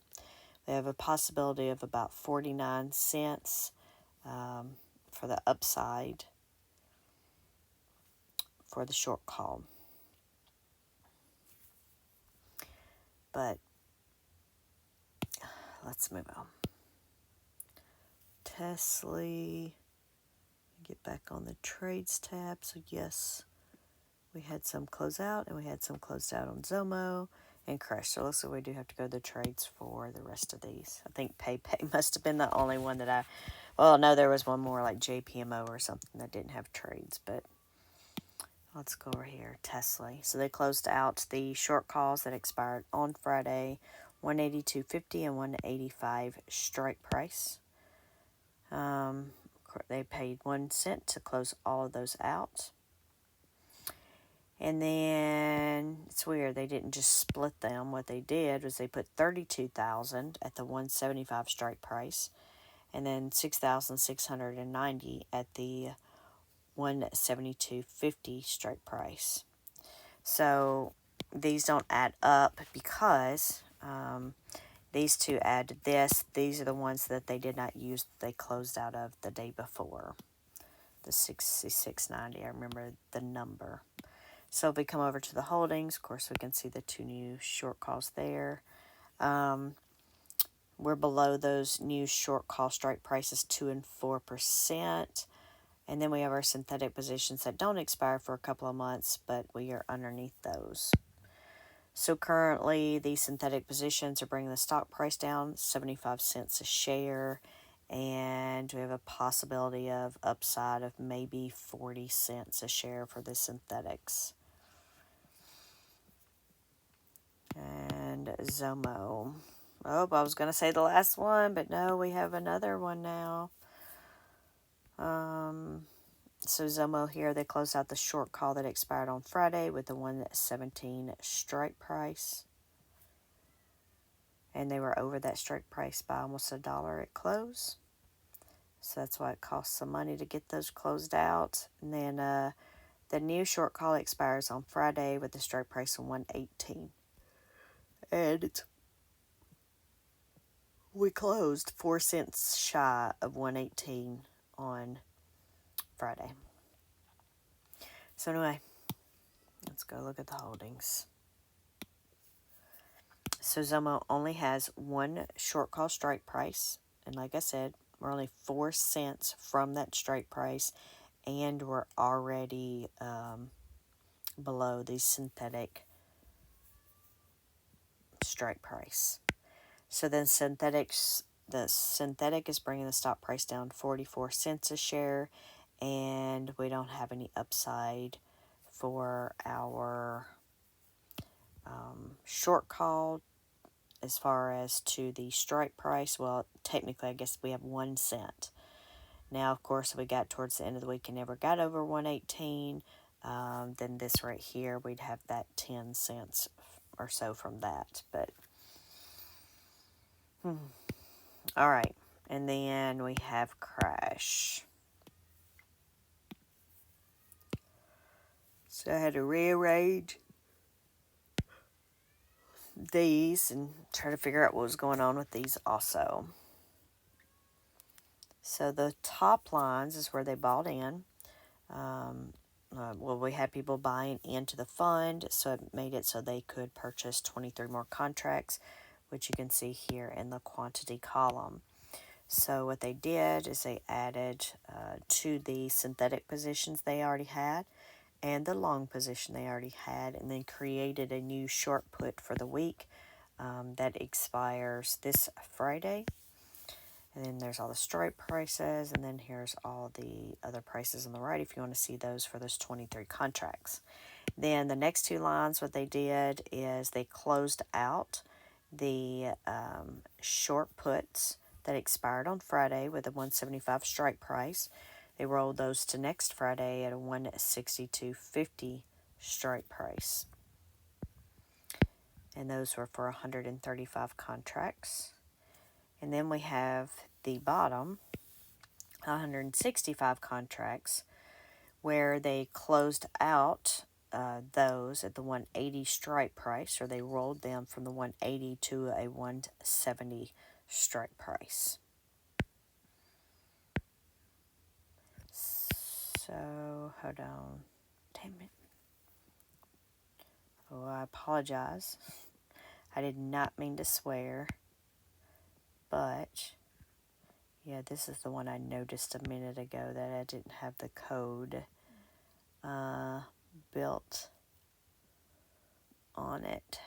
They have a possibility of about 49 cents for the upside for the short call. But let's move on. Tesla. Get back on the trades tab. So yes, we had some close out, and we had some closed out on Zomo and Crush. So looks like we do have to go to the trades for the rest of these. I think PayPay must have been the only one that well, no, there was one more like JPMO or something that didn't have trades, but let's go over here. Tesla. So they closed out the short calls that expired on Friday, 182.50 and 185 strike price. they paid 1 cent to close all of those out. And then it's weird, they didn't just split them. What they did was they put 32,000 at the 175 strike price, and then 6,690 at the 172.50 strike price. So these don't add up because these two added this. These are the ones that they did not use, they closed out of the day before. The 66.90, I remember the number. So if we come over to the holdings, of course we can see the two new short calls there. We're below those new short call strike prices 2 and 4%. And then we have our synthetic positions that don't expire for a couple of months, but we are underneath those. So currently, these synthetic positions are bringing the stock price down 75 cents a share, and we have a possibility of upside of maybe 40 cents a share for the synthetics. And Zomo. Oh, I was going to say the last one, but no, we have another one now. So Zomo here, they closed out the short call that expired on Friday with the 117 strike price. And they were over that strike price by almost $1 at close. So that's why it costs some money to get those closed out. And then the new short call expires on Friday with the strike price of 118. And we closed 4 cents shy of 118 on Friday. So anyway, let's go look at the holdings. So Zomo only has one short call strike price. And like I said, we're only 4 cents from that strike price. And we're already below the synthetic strike price. So then the synthetic is bringing the stock price down 44 cents a share. And we don't have any upside for our short call as far as to the strike price. Well, technically, I guess we have 1 cent. Now, of course, if we got towards the end of the week and never got over 118, then this right here, we'd have that 10 cents or so from that. But, all right. And then we have Crash. So I had to rearrange these and try to figure out what was going on with these also. So the top lines is where they bought in. Well, we had people buying into the fund, so it made it so they could purchase 23 more contracts, which you can see here in the quantity column. So what they did is they added to the synthetic positions they already had and the long position they already had, and then created a new short put for the week that expires this Friday. And then there's all the strike prices, and then here's all the other prices on the right if you want to see those for those 23 contracts. Then the next two lines, what they did is they closed out the short puts that expired on Friday with a 175 strike price. They rolled those to next Friday at a 162.50 strike price. And those were for 135 contracts. And then we have the bottom, 165 contracts, where they closed out those at the 180 strike price, or they rolled them from the 180 to a 170 strike price. So, hold on. Damn it. Oh, I apologize. I did not mean to swear. But, yeah, this is the one I noticed a minute ago that I didn't have the code built on it.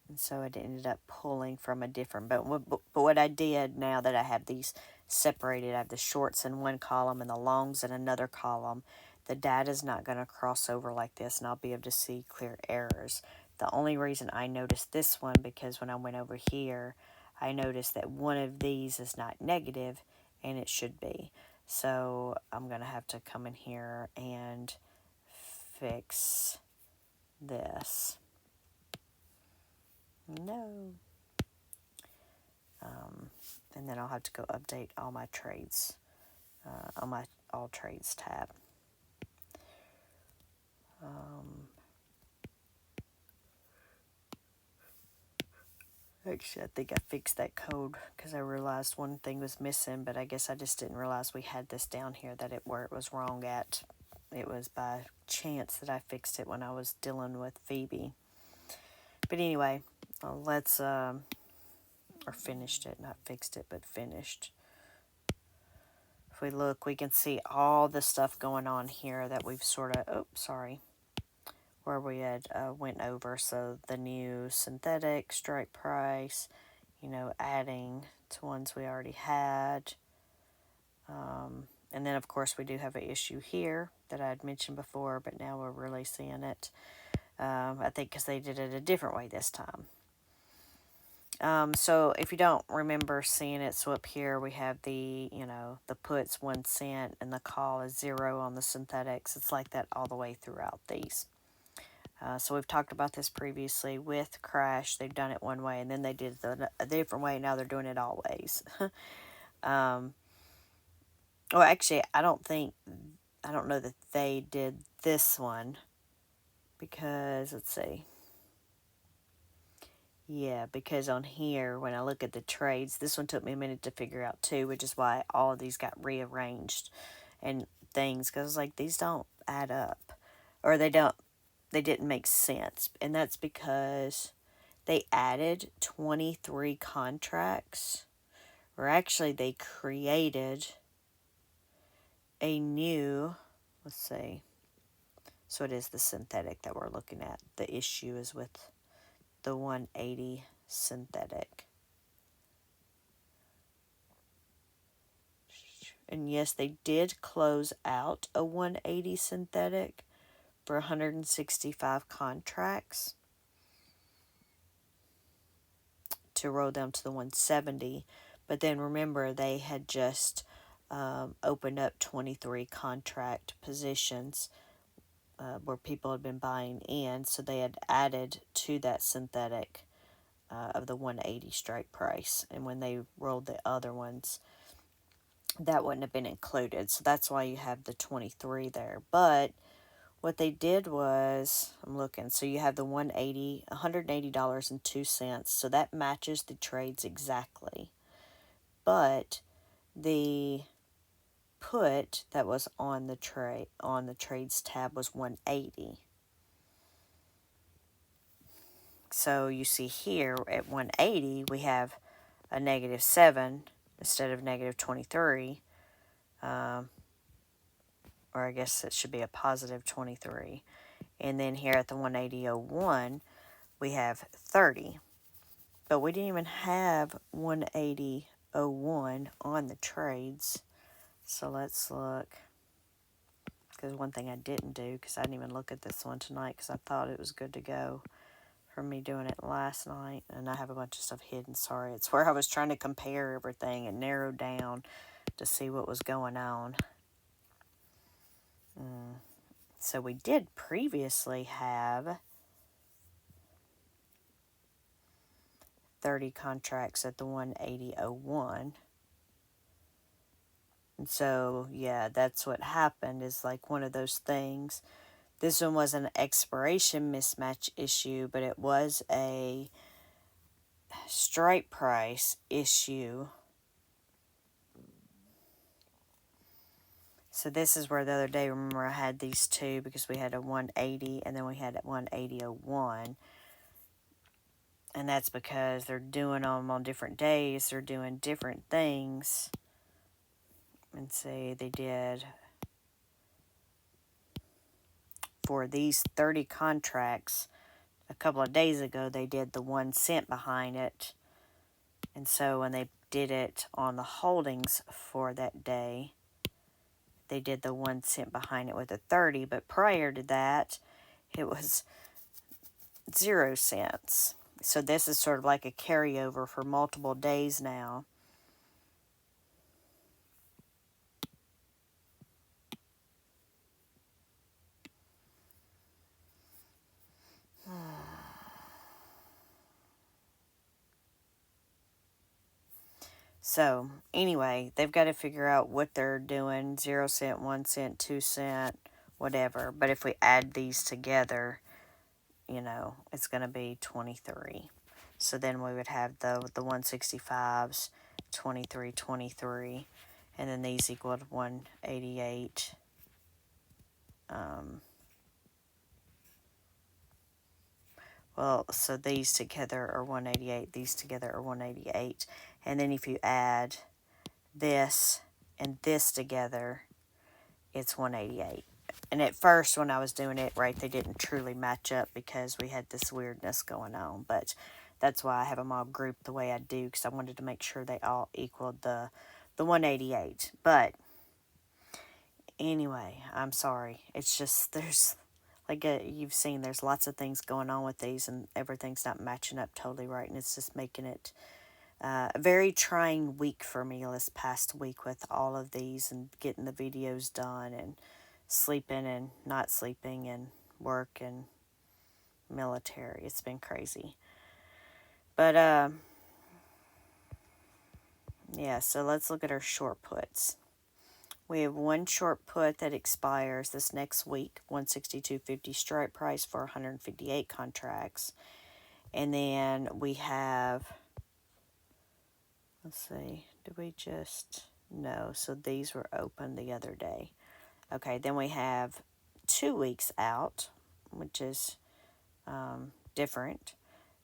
And so it ended up pulling from a different, but what I did, now that I have these separated, I have the shorts in one column and the longs in another column, the data is not going to cross over like this, and I'll be able to see clear errors. The only reason I noticed this one, because when I went over here, I noticed that one of these is not negative, and it should be. So I'm going to have to come in here and fix this. No. And then I'll have to go update all my trades on my all trades tab. Actually, I think I fixed that code because I realized one thing was missing, but I guess I just didn't realize we had this down here, that where it was wrong at. It was by chance that I fixed it when I was dealing with Phoebe. But anyway, let's, or finished it, not fixed it, but finished. If we look, we can see all the stuff going on here that we've sort of, where we had went over. So the new synthetic strike price, adding to ones we already had. And then, of course, we do have an issue here that I had mentioned before, but now we're really seeing it. I think because they did it a different way this time. So if you don't remember seeing it, so up here we have the puts 1 cent and the call is 0 on the synthetics. It's like that all the way throughout these. So we've talked about this previously with Crash. They've done it one way, and then they did it a different way. Now they're doing it always. Well, actually, I don't know that they did this one because, let's see. Yeah, because on here, when I look at the trades, this one took me a minute to figure out too, which is why all of these got rearranged and things, because like these don't add up, or they didn't make sense. And that's because they added 23 contracts, or actually they created a new, let's see, so it is the synthetic that we're looking at. The issue is with the 180 synthetic. And yes, they did close out a 180 synthetic for 165 contracts to roll down to the 170. But then remember, they had just opened up 23 contract positions where people had been buying in. So they had added to that synthetic of the 180 strike price. And when they rolled the other ones, that wouldn't have been included. So that's why you have the 23 there. But what they did was, I'm looking, so you have the $180.02. So that matches the trades exactly. But the put that was on the trades tab was 180. So you see here at 180 we have a -7 instead of -23. Or I guess it should be a +23. And then here at the 180.01 we have 30. But we didn't even have 180.01 on the trades. So let's look. Because one thing I didn't do, because I didn't even look at this one tonight because I thought it was good to go from me doing it last night. And I have a bunch of stuff hidden. Sorry. It's where I was trying to compare everything and narrow down to see what was going on. So we did previously have 30 contracts at the 180.01. And so, yeah, that's what happened, is like one of those things. This one was an expiration mismatch issue, but it was a strike price issue. So this is where the other day, remember, I had these two because we had a 180 and then we had a 180.01. And that's because they're doing them on different days. They're doing different things. And say they did, for these 30 contracts, a couple of days ago, they did the 1 cent behind it. And so when they did it on the holdings for that day, they did the 1 cent behind it with a 30. But prior to that, it was 0 cents. So this is sort of like a carryover for multiple days now. So anyway, they've got to figure out what they're doing, 0 cent, 1 cent, 2 cent, whatever. But if we add these together, you know, it's going to be 23. So then we would have the 165s, 23, 23, and then these equal to 188. Well, so these together are 188, these together are 188. And then if you add this and this together, it's 188. And at first, when I was doing it, right, they didn't truly match up because we had this weirdness going on. But that's why I have them all grouped the way I do, because I wanted to make sure they all equaled the 188. But anyway, I'm sorry. It's just there's, like you've seen, there's lots of things going on with these, and everything's not matching up totally right, and it's just making it a very trying week for me this past week with all of these and getting the videos done and sleeping and not sleeping and work and military. It's been crazy. But, yeah, so let's look at our short puts. We have one short put that expires this next week, 162.50 strike price for 158 contracts. And then we have, let's see, did we just, no, so these were open the other day. Okay, then we have 2 weeks out, which is different.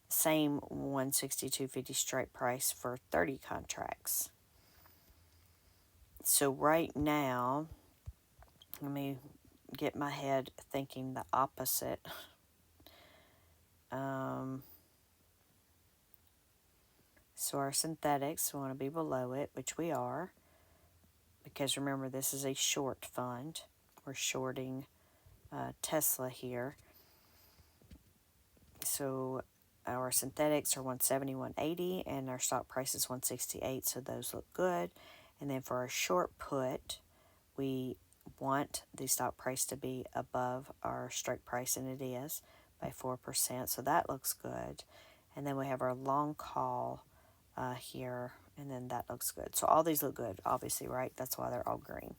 Same 162.50 strike price for 30 contracts. So right now, let me get my head thinking the opposite. So our synthetics, we want to be below it, which we are. Because remember, this is a short fund. We're shorting Tesla here. So our synthetics are 170, 180, and our stock price is 168, so those look good. And then for our short put, we want the stock price to be above our strike price, and it is by 4%, so that looks good. And then we have our long call here, and then that looks good. So all these look good, obviously, right? That's why they're all green.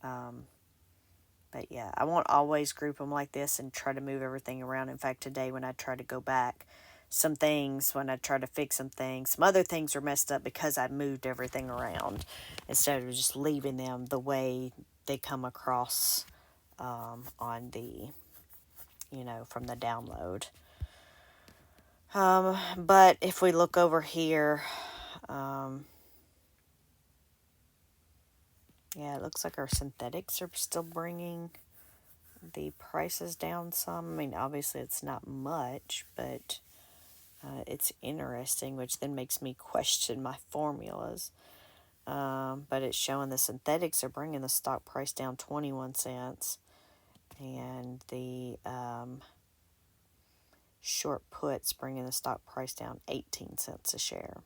But yeah, I won't always group them like this and try to move everything around. In fact, today when I tried to go back, some things, when I tried to fix some things, some other things are messed up because I moved everything around instead of just leaving them the way they come across on the, you know, from the download. But if we look over here, yeah, it looks like our synthetics are still bringing the prices down some. I mean, obviously it's not much, but it's interesting, which then makes me question my formulas. But it's showing the synthetics are bringing the stock price down 21 cents, and the short puts bringing the stock price down 18 cents a share.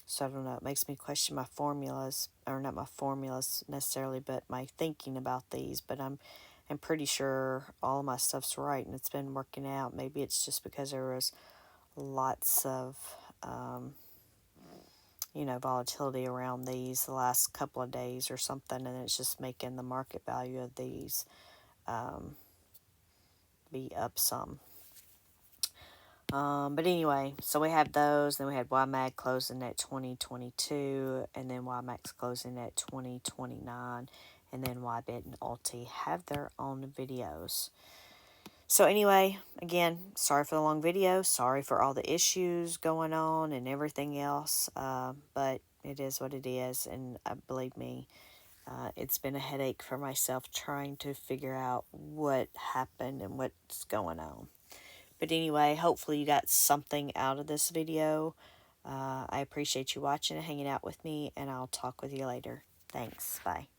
So I don't know, it makes me question my formulas, or not my formulas necessarily, but my thinking about these. But I'm pretty sure all of my stuff's right, and it's been working out. Maybe it's just because there was lots of, you know, volatility around these the last couple of days or something, and it's just making the market value of these be up some. But anyway, so we have those. Then we had YMAG closing at 2022, and then YMAX closing at 2029, and then YBIT and Ulti have their own videos. So anyway, again, sorry for the long video. Sorry for all the issues going on and everything else. But it is what it is, and believe me, it's been a headache for myself trying to figure out what happened and what's going on. But anyway, hopefully you got something out of this video. I appreciate you watching and hanging out with me, and I'll talk with you later. Thanks. Bye.